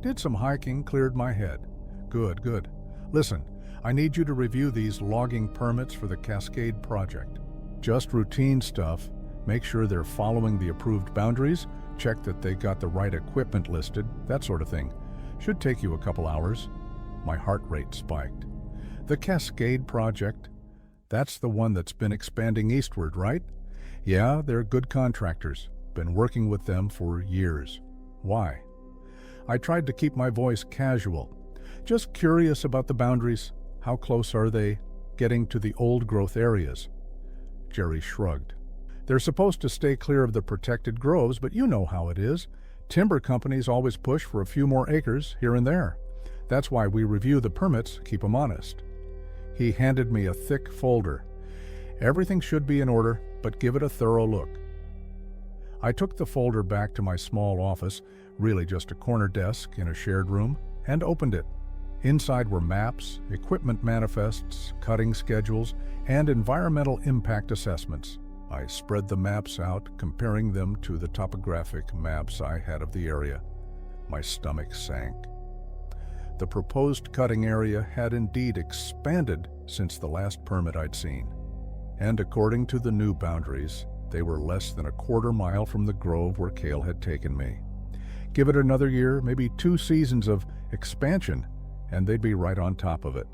"Did some hiking, cleared my head." Good. Listen, I need you to review these logging permits for the Cascade project. Just routine stuff. Make sure they're following the approved boundaries, check that they got the right equipment listed, that sort of thing. Should take you a couple hours. My heart rate spiked. The Cascade Project. That's the one that's been expanding eastward, right? Yeah, they're good contractors. Been working with them for years. Why? I tried to keep my voice casual. Just curious about the boundaries. How close are they getting to the old-growth areas? Jerry shrugged. They're supposed to stay clear of the protected groves, but you know how it is. Timber companies always push for a few more acres here and there. That's why we review the permits, keep them honest. He handed me a thick folder. Everything should be in order, but give it a thorough look. I took the folder back to my small office, really just a corner desk in a shared room, and opened it. Inside were maps, equipment manifests, cutting schedules, and environmental impact assessments. I spread the maps out, comparing them to the topographic maps I had of the area. My stomach sank. The proposed cutting area had indeed expanded since the last permit I'd seen. And according to the new boundaries, they were less than a quarter mile from the grove where Cale had taken me. Give it another year, maybe 2 seasons of expansion, and they'd be right on top of it.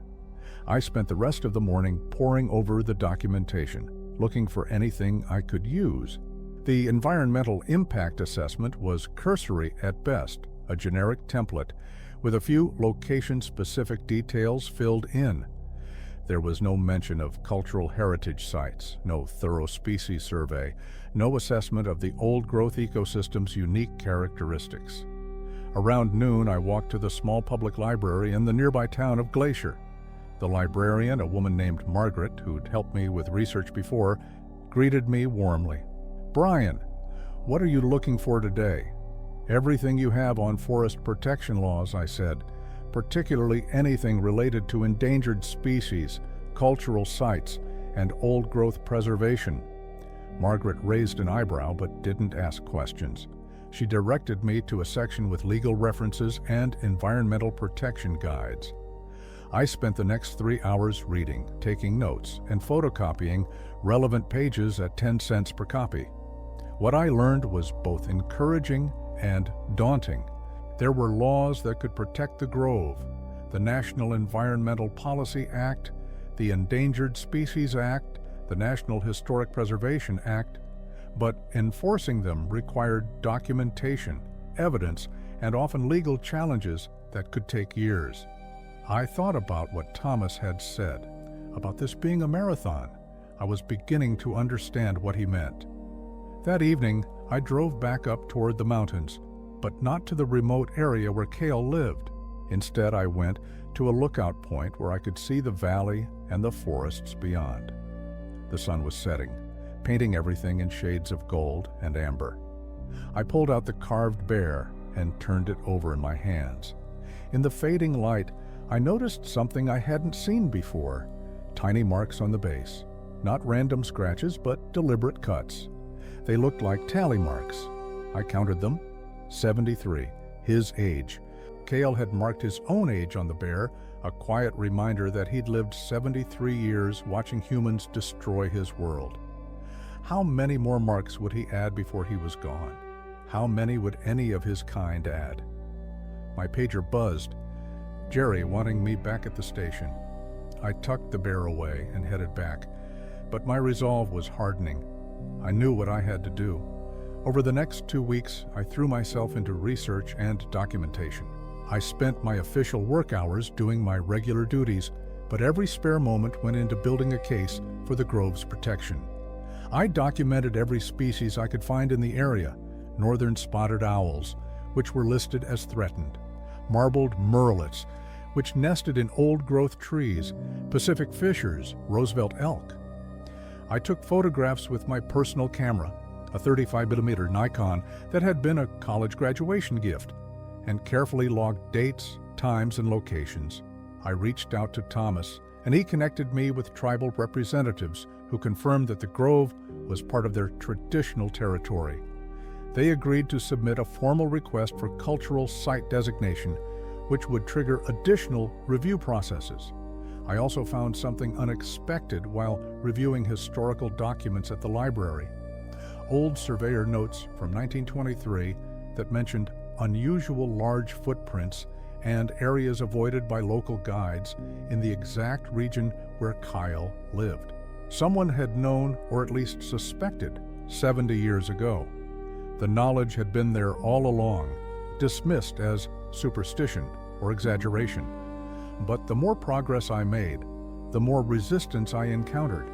I spent the rest of the morning poring over the documentation, looking for anything I could use. The environmental impact assessment was cursory at best, a generic template, with a few location-specific details filled in. There was no mention of cultural heritage sites, no thorough species survey, no assessment of the old-growth ecosystem's unique characteristics. Around noon, I walked to the small public library in the nearby town of Glacier. The librarian, a woman named Margaret, who'd helped me with research before, greeted me warmly. "Brian, what are you looking for today?" "Everything you have on forest protection laws," I said, "particularly anything related to endangered species, cultural sites, and old-growth preservation." Margaret raised an eyebrow but didn't ask questions. She directed me to a section with legal references and environmental protection guides. I spent the next 3 hours reading, taking notes, and photocopying relevant pages at 10 cents per copy. What I learned was both encouraging and daunting. There were laws that could protect the grove, the National Environmental Policy Act, the Endangered Species Act, the National Historic Preservation Act, but enforcing them required documentation, evidence, and often legal challenges that could take years. I thought about what Thomas had said, about this being a marathon. I was beginning to understand what he meant. That evening, I drove back up toward the mountains, but not to the remote area where Cale lived. Instead, I went to a lookout point where I could see the valley and the forests beyond. The sun was setting, painting everything in shades of gold and amber. I pulled out the carved bear and turned it over in my hands. In the fading light, I noticed something I hadn't seen before: tiny marks on the base. Not random scratches, but deliberate cuts. They looked like tally marks. I counted them. 73, his age. Cale had marked his own age on the bear, a quiet reminder that he'd lived 73 years watching humans destroy his world. How many more marks would he add before he was gone? How many would any of his kind add? My pager buzzed. Jerry wanting me back at the station. I tucked the bear away and headed back, but my resolve was hardening. I knew what I had to do. Over the next 2 weeks, I threw myself into research and documentation. I spent my official work hours doing my regular duties, but every spare moment went into building a case for the grove's protection. I documented every species I could find in the area: northern spotted owls, which were listed as threatened; marbled murrelets, which nested in old-growth trees; Pacific fishers; Roosevelt elk. I took photographs with my personal camera, a 35mm Nikon that had been a college graduation gift, and carefully logged dates, times, and locations. I reached out to Thomas, and he connected me with tribal representatives who confirmed that the grove was part of their traditional territory. They agreed to submit a formal request for cultural site designation, which would trigger additional review processes. I also found something unexpected while reviewing historical documents at the library. Old surveyor notes from 1923 that mentioned unusual large footprints and areas avoided by local guides in the exact region where Kyle lived. Someone had known, or at least suspected, 70 years ago. The knowledge had been there all along, dismissed as superstition or exaggeration. But the more progress I made, the more resistance I encountered.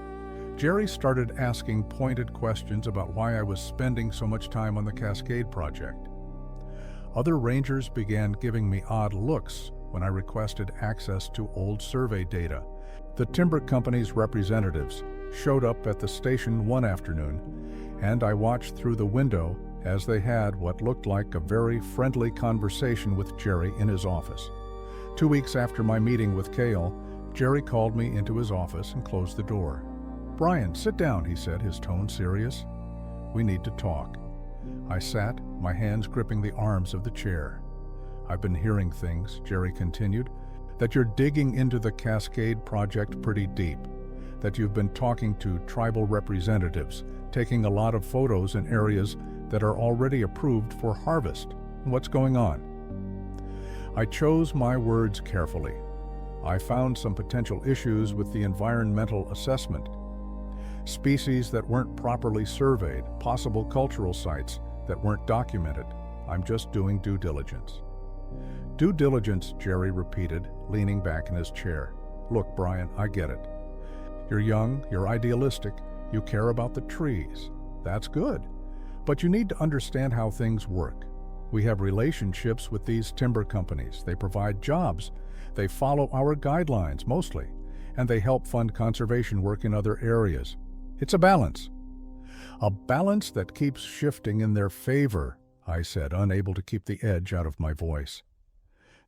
Jerry started asking pointed questions about why I was spending so much time on the Cascade project. Other rangers began giving me odd looks when I requested access to old survey data. The timber company's representatives showed up at the station one afternoon, and I watched through the window as they had what looked like a very friendly conversation with Jerry in his office. 2 weeks after my meeting with Cale, Jerry called me into his office and closed the door. "Brian, sit down," he said, his tone serious. "We need to talk." I sat, my hands gripping the arms of the chair. "I've been hearing things," Jerry continued, "that you're digging into the Cascade project pretty deep, that you've been talking to tribal representatives, taking a lot of photos in areas that are already approved for harvest. What's going on?" I chose my words carefully. I found some potential issues with the environmental assessment. Species that weren't properly surveyed, possible cultural sites that weren't documented. I'm just doing due diligence. "Due diligence," Jerry repeated, leaning back in his chair. "Look, Brian, I get it. You're young, you're idealistic, you care about the trees. That's good. But you need to understand how things work. We have relationships with these timber companies. They provide jobs. They follow our guidelines, mostly, and they help fund conservation work in other areas. It's a balance. A balance that keeps shifting in their favor," I said, unable to keep the edge out of my voice.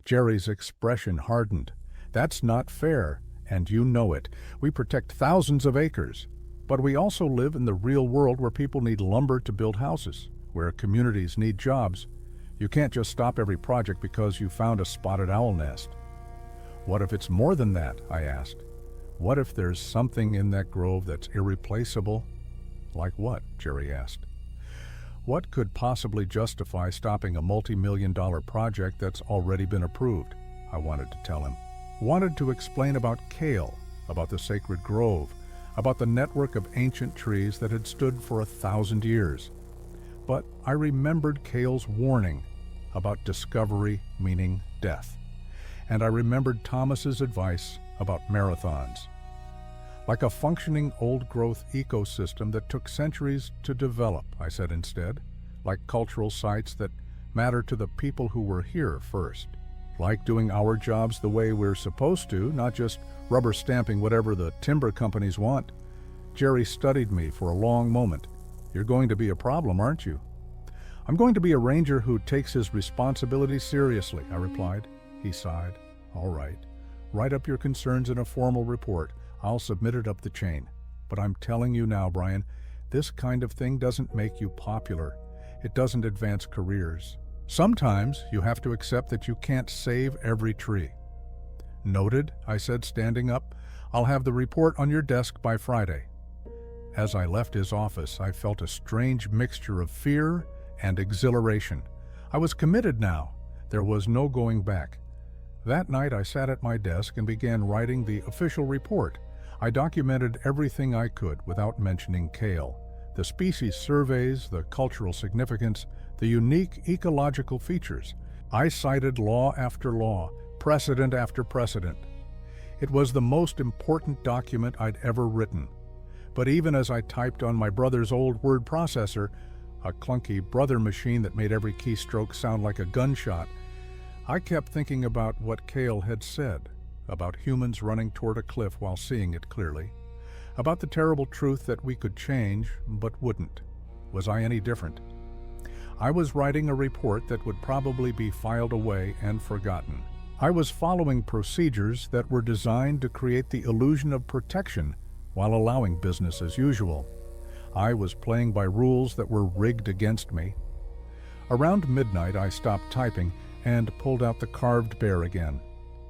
Jerry's expression hardened. "That's not fair, and you know it. We protect thousands of acres, but we also live in the real world where people need lumber to build houses, where communities need jobs. You can't just stop every project because you found a spotted owl nest." "What if it's more than that?" I asked. "What if there's something in that grove that's irreplaceable?" "Like what?" Jerry asked. "What could possibly justify stopping a multi-million-dollar project that's already been approved?" I wanted to tell him. Wanted to explain about Cale, about the sacred grove, about the network of ancient trees that had stood for 1,000 years. But I remembered Cale's warning about discovery meaning death. And I remembered Thomas's advice about marathons. "Like a functioning old-growth ecosystem that took centuries to develop," I said instead. "Like cultural sites that matter to the people who were here first. Like doing our jobs the way we're supposed to, not just rubber stamping whatever the timber companies want." Jerry studied me for a long moment. "You're going to be a problem, aren't you?" "I'm going to be a ranger who takes his responsibility seriously," I replied. He sighed. "All right. Write up your concerns in a formal report. I'll submit it up the chain. But I'm telling you now, Brian, this kind of thing doesn't make you popular. It doesn't advance careers. Sometimes you have to accept that you can't save every tree." "Noted," I said, standing up. "I'll have the report on your desk by Friday." As I left his office, I felt a strange mixture of fear and exhilaration. I was committed now. There was no going back. That night I sat at my desk and began writing the official report. I documented everything I could without mentioning Cale. The species surveys, the cultural significance, the unique ecological features. I cited law after law, precedent after precedent. It was the most important document I'd ever written. But even as I typed on my brother's old word processor, a clunky brother machine that made every keystroke sound like a gunshot, I kept thinking about what Cale had said, about humans running toward a cliff while seeing it clearly, about the terrible truth that we could change but wouldn't. Was I any different? I was writing a report that would probably be filed away and forgotten. I was following procedures that were designed to create the illusion of protection while allowing business as usual. I was playing by rules that were rigged against me. Around midnight, I stopped typing and pulled out the carved bear again.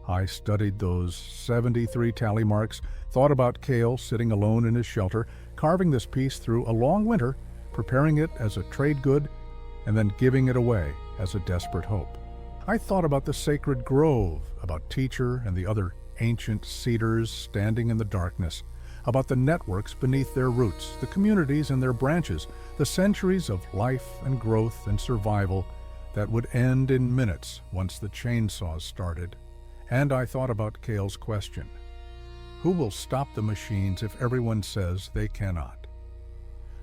I studied those 73 tally marks, thought about Cale sitting alone in his shelter, carving this piece through a long winter, preparing it as a trade good, and then giving it away as a desperate hope. I thought about the sacred grove, about Teacher and the other ancient cedars standing in the darkness, about the networks beneath their roots, the communities and their branches, the centuries of life and growth and survival that would end in minutes once the chainsaws started. And I thought about Cale's question. Who will stop the machines if everyone says they cannot?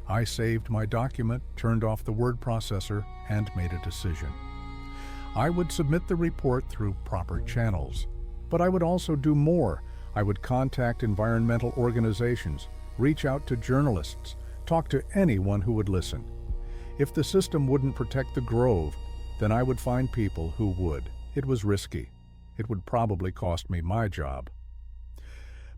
I saved my document, turned off the word processor, and made a decision. I would submit the report through proper channels, but I would also do more. I would contact environmental organizations, reach out to journalists, talk to anyone who would listen. If the system wouldn't protect the grove, then I would find people who would. It was risky. It would probably cost me my job.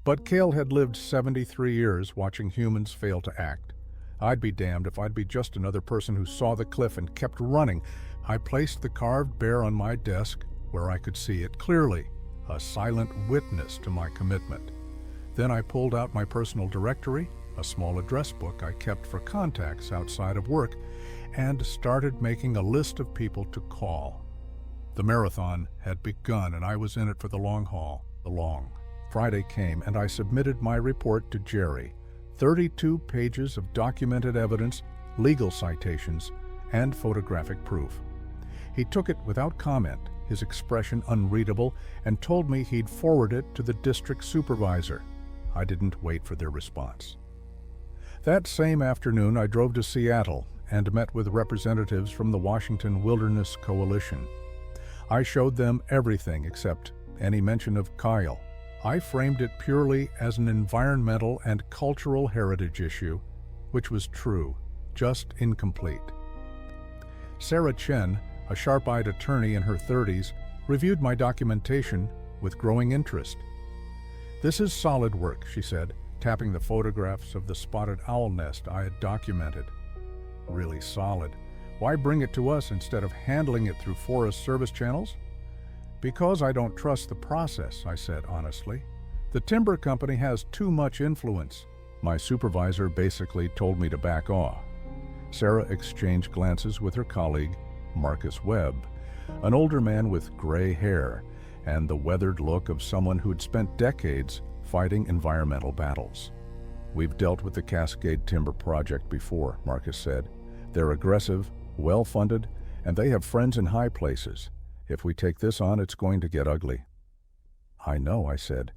But Cale had lived 73 years watching humans fail to act. I'd be damned if I'd be just another person who saw the cliff and kept running. I placed the carved bear on my desk where I could see it clearly, a silent witness to my commitment. Then I pulled out my personal directory, a small address book I kept for contacts outside of work, and started making a list of people to call. The marathon had begun, and I was in it for the long haul. Friday came, and I submitted my report to Jerry. 32 pages of documented evidence, legal citations, and photographic proof. He took it without comment, his expression unreadable, and told me he'd forward it to the district supervisor. I didn't wait for their response. That same afternoon, I drove to Seattle and met with representatives from the Washington Wilderness Coalition. I showed them everything except any mention of Kyle. I framed it purely as an environmental and cultural heritage issue, which was true, just incomplete. Sarah Chen, a sharp-eyed attorney in her 30s, reviewed my documentation with growing interest. "This is solid work," she said, tapping the photographs of the spotted owl nest I had documented. "Really solid. Why bring it to us instead of handling it through Forest Service channels?" "Because I don't trust the process," I said honestly. "The timber company has too much influence." My supervisor basically told me to back off. Sarah exchanged glances with her colleague, Marcus Webb, an older man with gray hair and the weathered look of someone who'd spent decades fighting environmental battles. "We've dealt with the Cascade Timber Project before," Marcus said. "They're aggressive, well-funded, and they have friends in high places. If we take this on, it's going to get ugly." "I know," I said,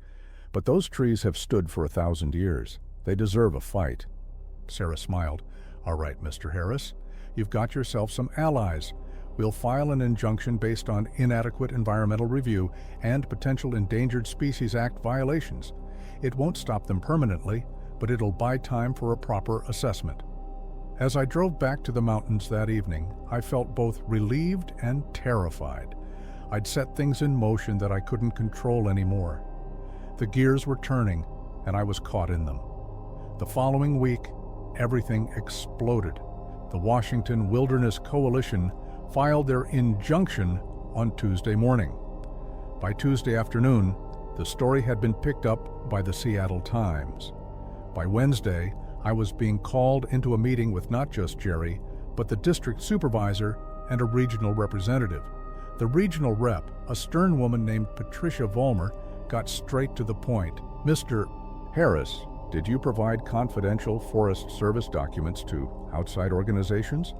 "but those trees have stood for 1,000 years. They deserve a fight." Sarah smiled. "All right, Mr. Harris, you've got yourself some allies. We'll file an injunction based on inadequate environmental review and potential Endangered Species Act violations. It won't stop them permanently, but it'll buy time for a proper assessment." As I drove back to the mountains that evening, I felt both relieved and terrified. I'd set things in motion that I couldn't control anymore. The gears were turning, and I was caught in them. The following week, everything exploded. The Washington Wilderness Coalition filed their injunction on Tuesday morning. By Tuesday afternoon, the story had been picked up by the Seattle Times. By Wednesday, I was being called into a meeting with not just Jerry, but the district supervisor and a regional representative. The regional rep, a stern woman named Patricia Vollmer, got straight to the point. "Mr. Harris, did you provide confidential Forest Service documents to outside organizations?"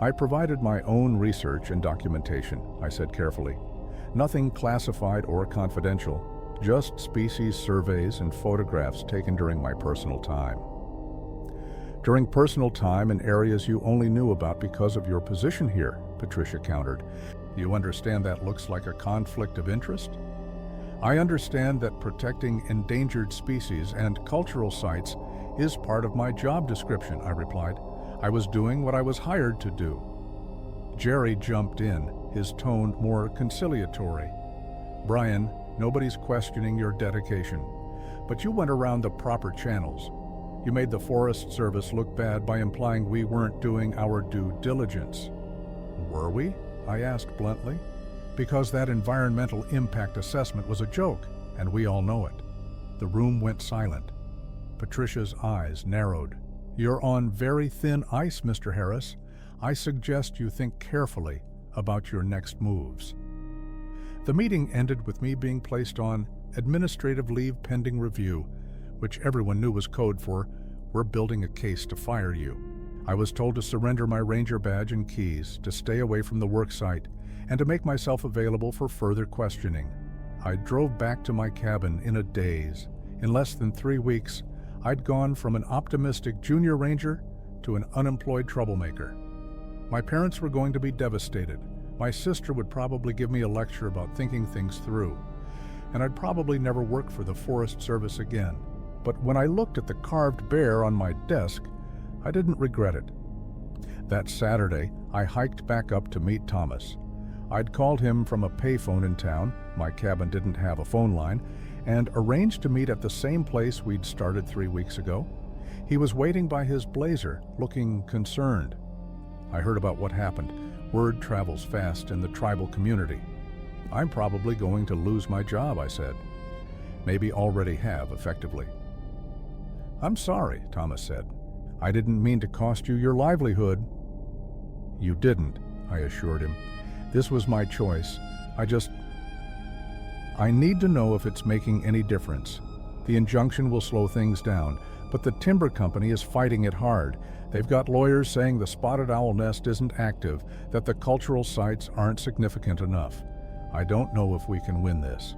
"I provided my own research and documentation," I said carefully. "Nothing classified or confidential, just species surveys and photographs taken during my personal time." "During personal time in areas you only knew about because of your position here," Patricia countered. "You understand that looks like a conflict of interest?" "I understand that protecting endangered species and cultural sites is part of my job description," I replied. "I was doing what I was hired to do." Jerry jumped in, his tone more conciliatory. "Brian, nobody's questioning your dedication, but you went around the proper channels. You made the Forest Service look bad by implying we weren't doing our due diligence." "Were we?" I asked bluntly. "Because that environmental impact assessment was a joke, and we all know it." The room went silent. Patricia's eyes narrowed. "You're on very thin ice, Mr. Harris. I suggest you think carefully about your next moves. The meeting ended with me being placed on administrative leave pending review, which everyone knew was code for, "We're building a case to fire you." I was told to surrender my ranger badge and keys, to stay away from the work site, and to make myself available for further questioning. I drove back to my cabin in a daze. In less than 3 weeks, I'd gone from an optimistic junior ranger to an unemployed troublemaker. My parents were going to be devastated. My sister would probably give me a lecture about thinking things through, and I'd probably never work for the Forest Service again. But when I looked at the carved bear on my desk, I didn't regret it. That Saturday, I hiked back up to meet Thomas. I'd called him from a payphone in town, my cabin didn't have a phone line, and arranged to meet at the same place we'd started 3 weeks ago. He was waiting by his blazer, looking concerned. I heard about what happened. Word travels fast in the tribal community. "I'm probably going to lose my job," I said. "Maybe already have, effectively." "I'm sorry," Thomas said. "I didn't mean to cost you your livelihood." "You didn't," I assured him. "This was my choice. I need to know if it's making any difference. The injunction will slow things down, but the timber company is fighting it hard. They've got lawyers saying the spotted owl nest isn't active, that the cultural sites aren't significant enough. I don't know if we can win this."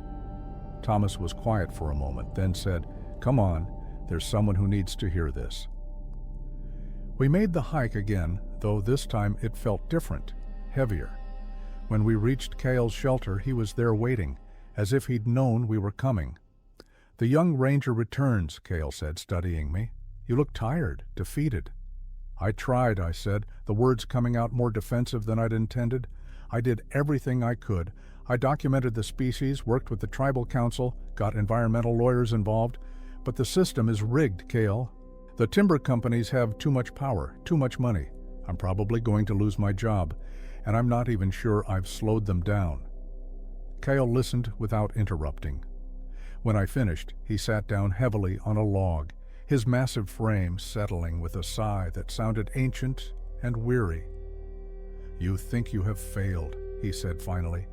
Thomas was quiet for a moment, then said, "Come on, there's someone who needs to hear this." We made the hike again, though this time it felt different, heavier. When we reached Cale's shelter, he was there waiting, as if he'd known we were coming. "The young ranger returns," Cale said, studying me. "You look tired, defeated." "I tried," I said, the words coming out more defensive than I'd intended. "I did everything I could. I documented the species, worked with the tribal council, got environmental lawyers involved, but the system is rigged, Cale. The timber companies have too much power, too much money. I'm probably going to lose my job, and I'm not even sure I've slowed them down." Cale listened without interrupting. When I finished, he sat down heavily on a log, his massive frame settling with a sigh that sounded ancient and weary. "You think you have failed," he said finally.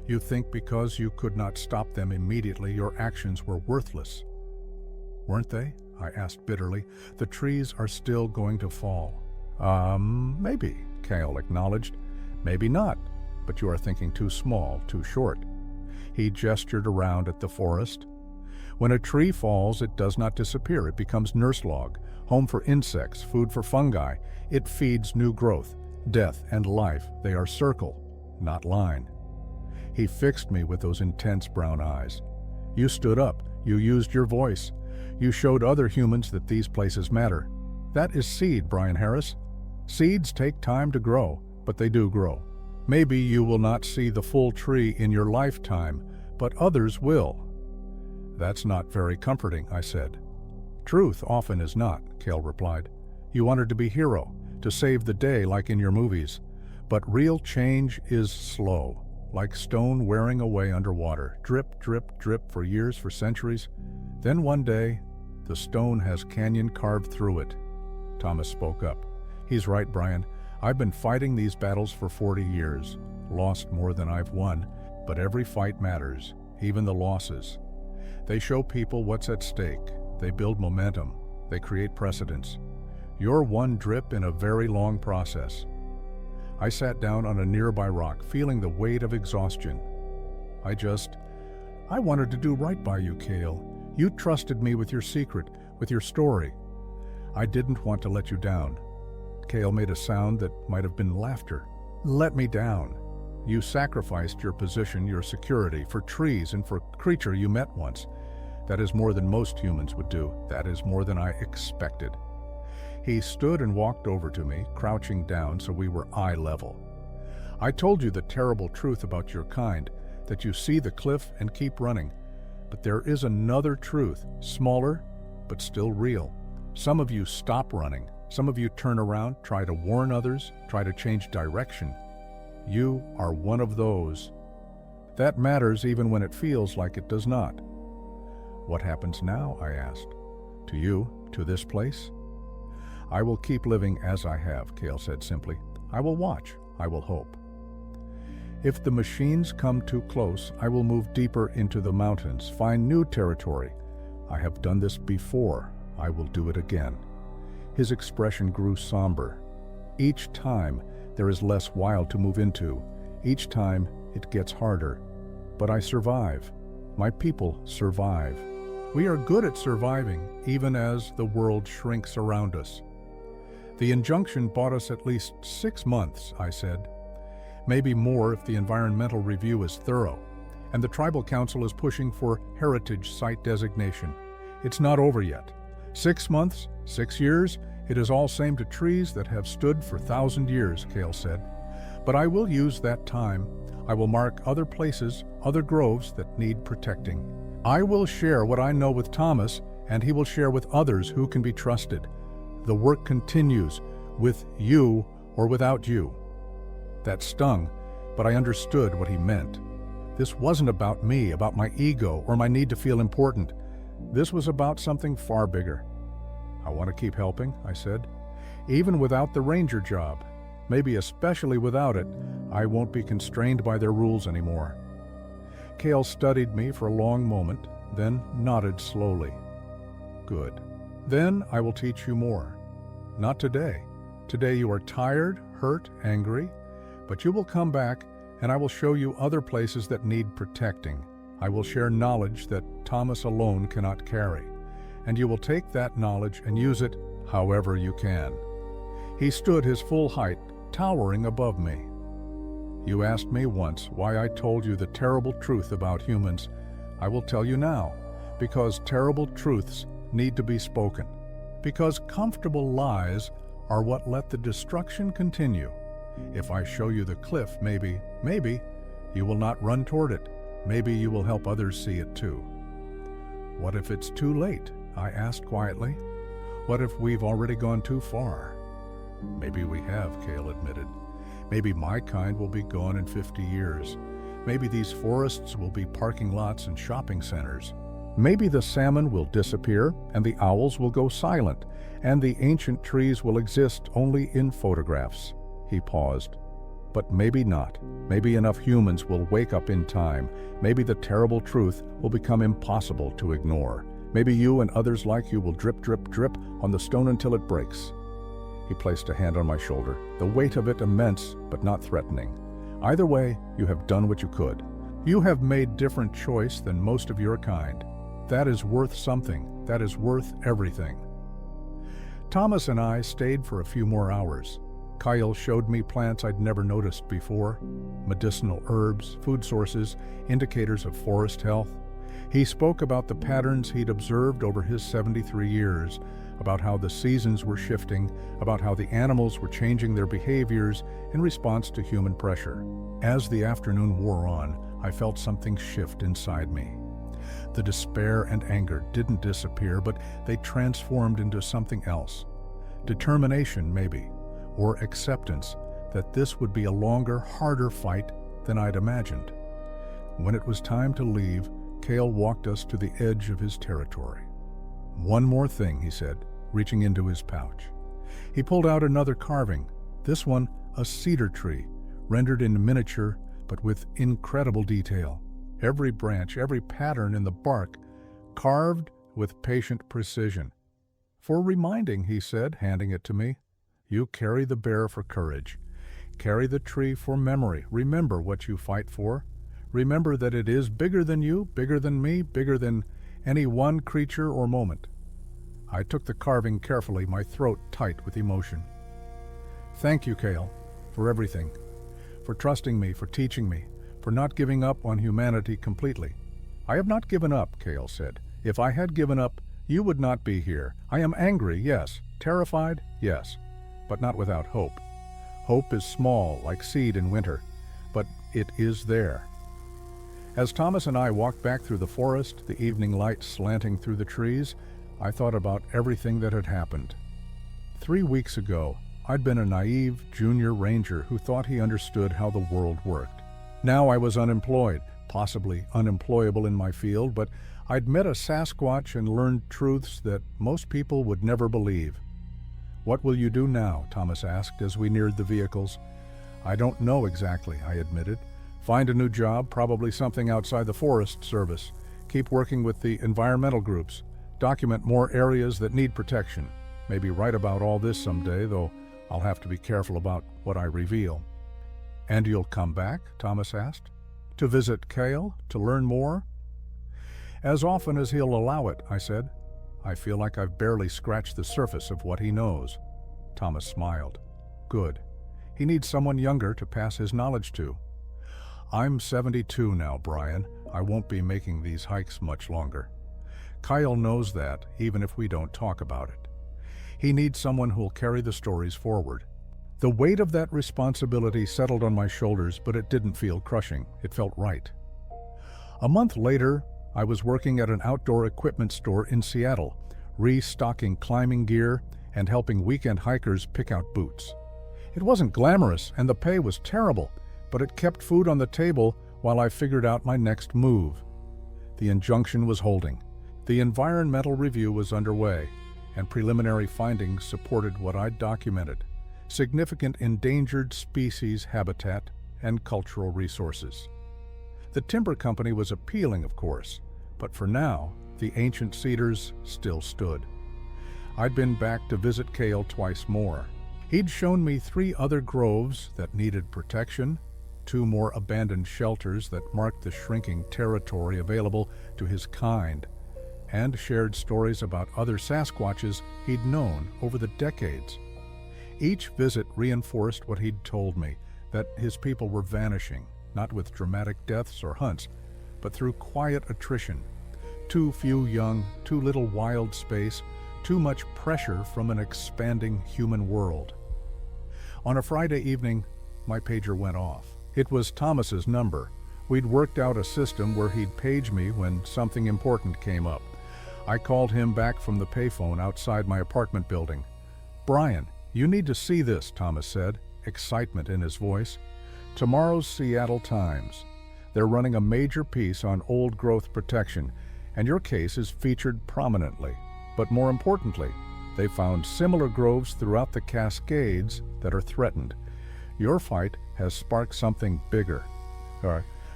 "You think because you could not stop them immediately, your actions were worthless." "Weren't they?" I asked bitterly. "The trees are still going to fall." Maybe," Cale acknowledged. "Maybe not, but you are thinking too small, too short." He gestured around at the forest. "When a tree falls, it does not disappear. It becomes nurse log, home for insects, food for fungi. It feeds new growth. Death and life, they are circle, not line." He fixed me with those intense brown eyes. "You stood up. You used your voice. You showed other humans that these places matter. That is seed, Brian Harris. Seeds take time to grow, but they do grow. Maybe you will not see the full tree in your lifetime, but others will." "That's not very comforting," I said. "Truth often is not," Cale replied. "You wanted to be hero, to save the day like in your movies. But real change is slow, like stone wearing away underwater, drip, drip, drip for years, for centuries. Then one day, the stone has canyon carved through it." Thomas spoke up. "He's right, Brian. I've been fighting these battles for 40 years, lost more than I've won, but every fight matters, even the losses. They show people what's at stake. They build momentum. They create precedents. You're one drip in a very long process." I sat down on a nearby rock, feeling the weight of exhaustion. I wanted to do right by you, Cale. You trusted me with your secret, with your story. I didn't want to let you down." Cale made a sound that might have been laughter. "Let me down. You sacrificed your position, your security, for trees and for a creature you met once. That is more than most humans would do. That is more than I expected." He stood and walked over to me, crouching down so we were eye level. "I told you the terrible truth about your kind, that you see the cliff and keep running. But there is another truth, smaller, but still real. Some of you stop running. Some of you turn around, try to warn others, try to change direction. You are one of those. That matters even when it feels like it does not." "What happens now?" I asked. "To you, to this place?" "I will keep living as I have," Cale said simply. "I will watch. I will hope." If the machines come too close, I will move deeper into the mountains, find new territory. I have done this before. I will do it again." His expression grew somber. Each time, there is less wild to move into. Each time, it gets harder. But I survive. My people survive. We are good at surviving, even as the world shrinks around us. "The injunction bought us at least 6 months," I said. "Maybe more if the environmental review is thorough, and the tribal council is pushing for heritage site designation. It's not over yet. 6 months, 6 years, it is all same to trees that have stood for 1,000 years, Cale said. But I will use that time. I will mark other places, other groves that need protecting. I will share what I know with Thomas, and he will share with others who can be trusted. The work continues, with you or without you." That stung, but I understood what he meant. This wasn't about me, about my ego, or my need to feel important. This was about something far bigger. "I want to keep helping," I said. "Even without the ranger job. Maybe especially without it, I won't be constrained by their rules anymore." Cale studied me for a long moment, then nodded slowly. "Good. Then I will teach you more. Not today. Today you are tired, hurt, angry, but you will come back and I will show you other places that need protecting. I will share knowledge that Thomas alone cannot carry, and you will take that knowledge and use it however you can." He stood his full height, towering above me. "You asked me once why I told you the terrible truth about humans. I will tell you now, because terrible truths need to be spoken. Because comfortable lies are what let the destruction continue. If I show you the cliff, maybe, you will not run toward it. Maybe you will help others see it too." "What if it's too late?" I asked quietly. "What if we've already gone too far?" "Maybe we have," Cale admitted. "Maybe my kind will be gone in 50 years. Maybe these forests will be parking lots and shopping centers. Maybe the salmon will disappear and the owls will go silent and the ancient trees will exist only in photographs." He paused. "But maybe not. Maybe enough humans will wake up in time. Maybe the terrible truth will become impossible to ignore. Maybe you and others like you will drip, drip, drip on the stone until it breaks." He placed a hand on my shoulder, the weight of it immense but not threatening. "Either way, you have done what you could. You have made different choice than most of your kind. That is worth something. That is worth everything." Thomas and I stayed for a few more hours. Kyle showed me plants I'd never noticed before, medicinal herbs, food sources, indicators of forest health. He spoke about the patterns he'd observed over his 73 years, about how the seasons were shifting, about how the animals were changing their behaviors in response to human pressure. As the afternoon wore on, I felt something shift inside me. The despair and anger didn't disappear, but they transformed into something else. Determination, maybe, or acceptance that this would be a longer, harder fight than I'd imagined. When it was time to leave, Cale walked us to the edge of his territory. "One more thing," he said, reaching into his pouch. He pulled out another carving, this one a cedar tree, rendered in miniature but with incredible detail. Every branch, every pattern in the bark, carved with patient precision. "For reminding," he said, handing it to me. "You carry the bear for courage. Carry the tree for memory. Remember what you fight for. Remember that it is bigger than you, bigger than me, bigger than any one creature or moment." I took the carving carefully, my throat tight with emotion. "Thank you, Cale, for everything. For trusting me, for teaching me, for not giving up on humanity completely." "I have not given up," Cale said. "If I had given up, you would not be here. I am angry, yes. Terrified, yes. But not without hope. Hope is small, like seed in winter, but it is there." As Thomas and I walked back through the forest, the evening light slanting through the trees, I thought about everything that had happened. 3 weeks ago, I'd been a naive junior ranger who thought he understood how the world worked. Now I was unemployed, possibly unemployable in my field, but I'd met a Sasquatch and learned truths that most people would never believe. "What will you do now?" Thomas asked as we neared the vehicles. "I don't know exactly," I admitted. Find a new job, probably something outside the Forest Service. Keep working with the environmental groups. Document more areas that need protection. Maybe write about all this someday, though I'll have to be careful about what I reveal." "And you'll come back?" Thomas asked. "To visit Cale? To learn more?" "As often as he'll allow it," I said. "I feel like I've barely scratched the surface of what he knows." Thomas smiled. "Good. He needs someone younger to pass his knowledge to." "I'm 72 now, Brian. I won't be making these hikes much longer. Kyle knows that, even if we don't talk about it. He needs someone who'll carry the stories forward." The weight of that responsibility settled on my shoulders, but it didn't feel crushing. It felt right. A month later, I was working at an outdoor equipment store in Seattle, restocking climbing gear and helping weekend hikers pick out boots. It wasn't glamorous, and the pay was terrible, but it kept food on the table while I figured out my next move. The injunction was holding. The environmental review was underway, and preliminary findings supported what I'd documented: significant endangered species habitat and cultural resources. The timber company was appealing, of course, but for now, the ancient cedars still stood. I'd been back to visit Cale twice more. He'd shown me 3 other groves that needed protection, 2 more abandoned shelters that marked the shrinking territory available to his kind, and shared stories about other Sasquatches he'd known over the decades. Each visit reinforced what he'd told me, that his people were vanishing, not with dramatic deaths or hunts, but through quiet attrition. Too few young, too little wild space, too much pressure from an expanding human world. On a Friday evening, my pager went off. It was Thomas's number. We'd worked out a system where he'd page me when something important came up. I called him back from the payphone outside my apartment building. "Brian, you need to see this," Thomas said, excitement in his voice. "Tomorrow's Seattle Times. They're running a major piece on old growth protection, and your case is featured prominently. But more importantly, they found similar groves throughout the Cascades that are threatened. Your fight has sparked something bigger."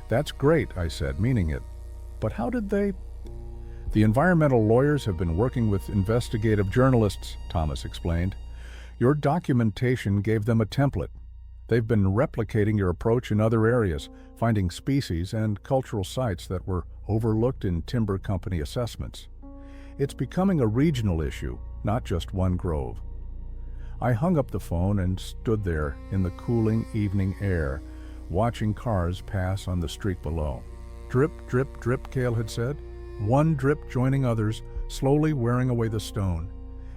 "That's great," I said, meaning it. "But how did they—" "The environmental lawyers have been working with investigative journalists," Thomas explained. "Your documentation gave them a template. They've been replicating your approach in other areas, finding species and cultural sites that were overlooked in timber company assessments. It's becoming a regional issue, not just one grove." I hung up the phone and stood there in the cooling evening air, watching cars pass on the street below. "Drip, drip, drip," Cale had said. One drip joining others, slowly wearing away the stone.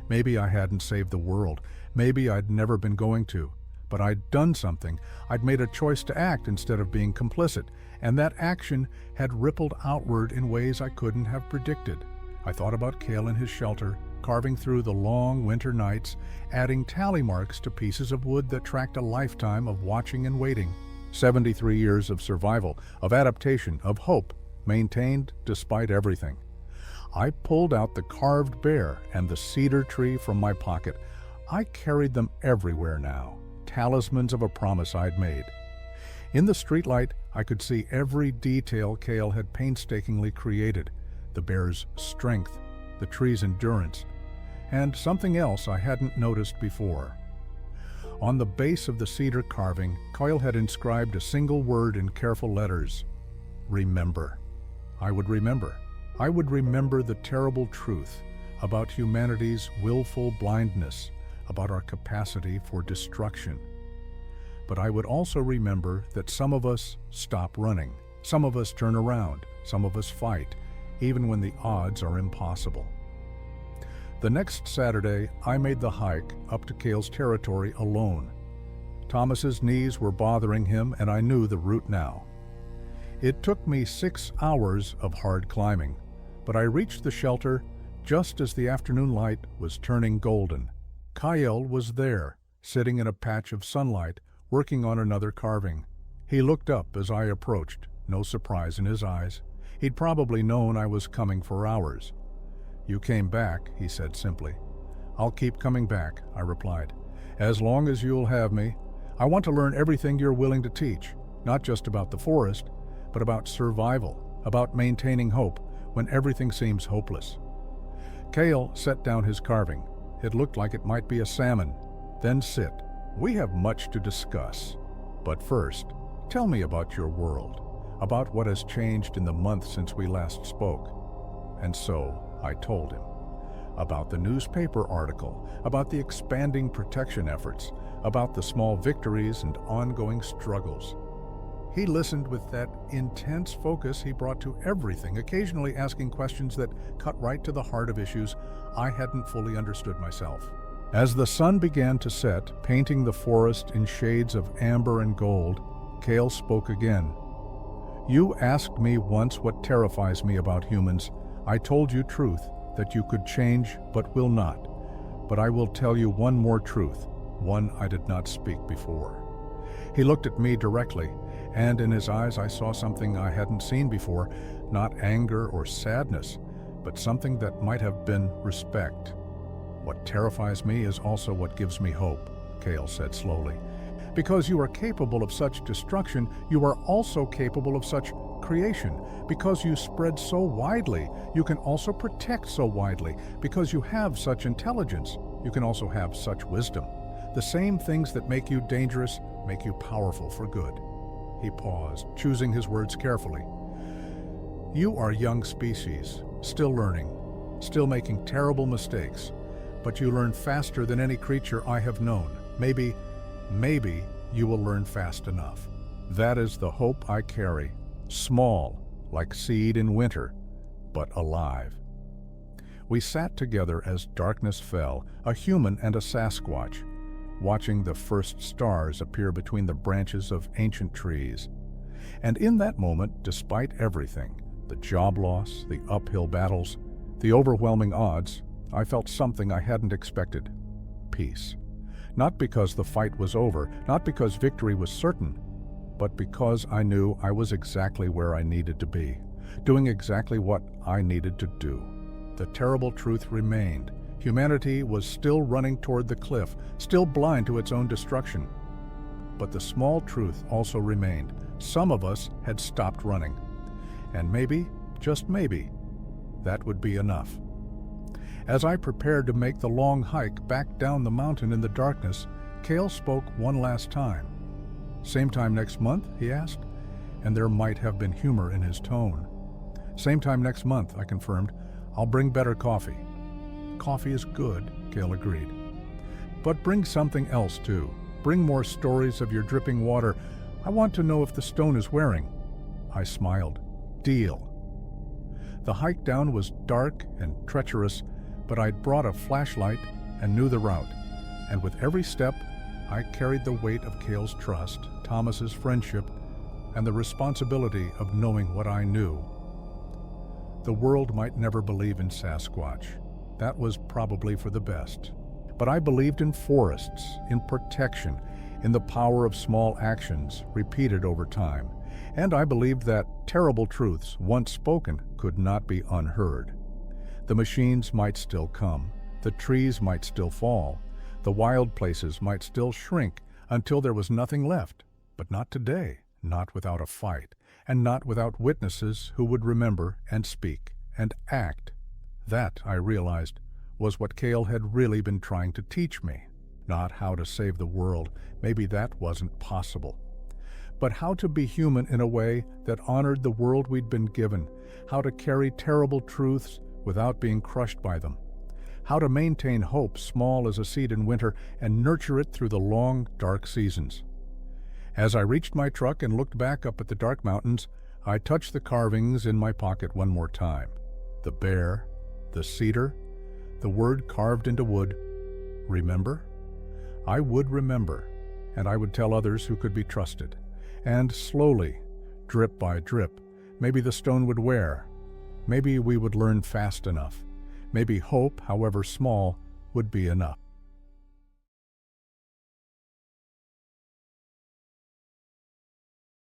Maybe I hadn't saved the world. Maybe I'd never been going to. But I'd done something. I'd made a choice to act instead of being complicit, and that action had rippled outward in ways I couldn't have predicted. I thought about Cale in his shelter, carving through the long winter nights, adding tally marks to pieces of wood that tracked a lifetime of watching and waiting. 73 years of survival, of adaptation, of hope, maintained despite everything. I pulled out the carved bear and the cedar tree from my pocket. I carried them everywhere now, talismans of a promise I'd made. In the streetlight, I could see every detail Cale had painstakingly created: the bear's strength, the tree's endurance, and something else I hadn't noticed before. On the base of the cedar carving, Cale had inscribed a single word in careful letters: remember. I would remember. I would remember the terrible truth about humanity's willful blindness, about our capacity for destruction. But I would also remember that some of us stop running, some of us turn around, some of us fight, even when the odds are impossible. The next Saturday, I made the hike up to Cale's territory alone. Thomas's knees were bothering him, and I knew the route now. It took me 6 hours of hard climbing, but I reached the shelter just as the afternoon light was turning golden. Cale was there, sitting in a patch of sunlight, working on another carving. He looked up as I approached, no surprise in his eyes. He'd probably known I was coming for hours. "You came back," he said simply. "I'll keep coming back," I replied. "As long as you'll have me. I want to learn everything you're willing to teach. Not just about the forest, but about survival, about maintaining hope when everything seems hopeless. Cale set down his carving. It looked like it might be a salmon. Then sit. We have much to discuss. But first, tell me about your world, about what has changed in the month since we last spoke. And so I told him about the newspaper article, about the expanding protection efforts, about the small victories and ongoing struggles. He listened with that intense focus he brought to everything, occasionally asking questions that cut right to the heart of issues I hadn't fully understood myself. As the sun began to set, painting the forest in shades of amber and gold, Cale spoke again. You asked me once what terrifies me about humans. I told you truth, that you could change but will not. But I will tell you one more truth, one I did not speak before. He looked at me directly, and in his eyes I saw something I hadn't seen before, not anger or sadness, but something that might have been respect. What terrifies me is also what gives me hope, Cale said slowly. Because you are capable of such destruction, you are also capable of such creation. Because you spread so widely, you can also protect so widely. Because you have such intelligence, you can also have such wisdom. The same things that make you dangerous make you powerful for good. He paused, choosing his words carefully. You are a young species, still learning, still making terrible mistakes, but you learn faster than any creature I have known. Maybe you will learn fast enough. That is the hope I carry, small, like seed in winter, but alive. We sat together as darkness fell, a human and a Sasquatch, watching the first stars appear between the branches of ancient trees. And in that moment, despite everything, the job loss, the uphill battles, the overwhelming odds, I felt something I hadn't expected: peace. Not because the fight was over, not because victory was certain, but because I knew I was exactly where I needed to be, doing exactly what I needed to do. The terrible truth remained. Humanity was still running toward the cliff, still blind to its own destruction. But the small truth also remained. Some of us had stopped running. And maybe, just maybe, that would be enough. As I prepared to make the long hike back down the mountain in the darkness, Cale spoke one last time. Same time next month, he asked, and there might have been humor in his tone. Same time next month, I confirmed. I'll bring better coffee. Coffee is good, Cale agreed. But bring something else too. Bring more stories of your dripping water. I want to know if the stone is wearing. I smiled. Deal. The hike down was dark and treacherous, but I'd brought a flashlight and knew the route. And with every step, I carried the weight of Cale's trust, Thomas's friendship, and the responsibility of knowing what I knew. The world might never believe in Sasquatch. That was probably for the best. But I believed in forests, in protection, in the power of small actions repeated over time. And I believed that terrible truths, once spoken, could not be unheard. The machines might still come, the trees might still fall, the wild places might still shrink until there was nothing left. But not today, not without a fight, and not without witnesses who would remember and speak and act. That, I realized, was what Cale had really been trying to teach me. Not how to save the world, maybe that wasn't possible, but how to be human in a way that honored the world we'd been given, how to carry terrible truths without being crushed by them, how to maintain hope small as a seed in winter and nurture it through the long, dark seasons. As I reached my truck and looked back up at the dark mountains, I touched the carvings in my pocket one more time. The bear, the cedar, the word carved into wood. Remember? I would remember, and I would tell others who could be trusted. And slowly, drip by drip, maybe the stone would wear. Maybe we would learn fast enough. Maybe hope, however small, would be enough.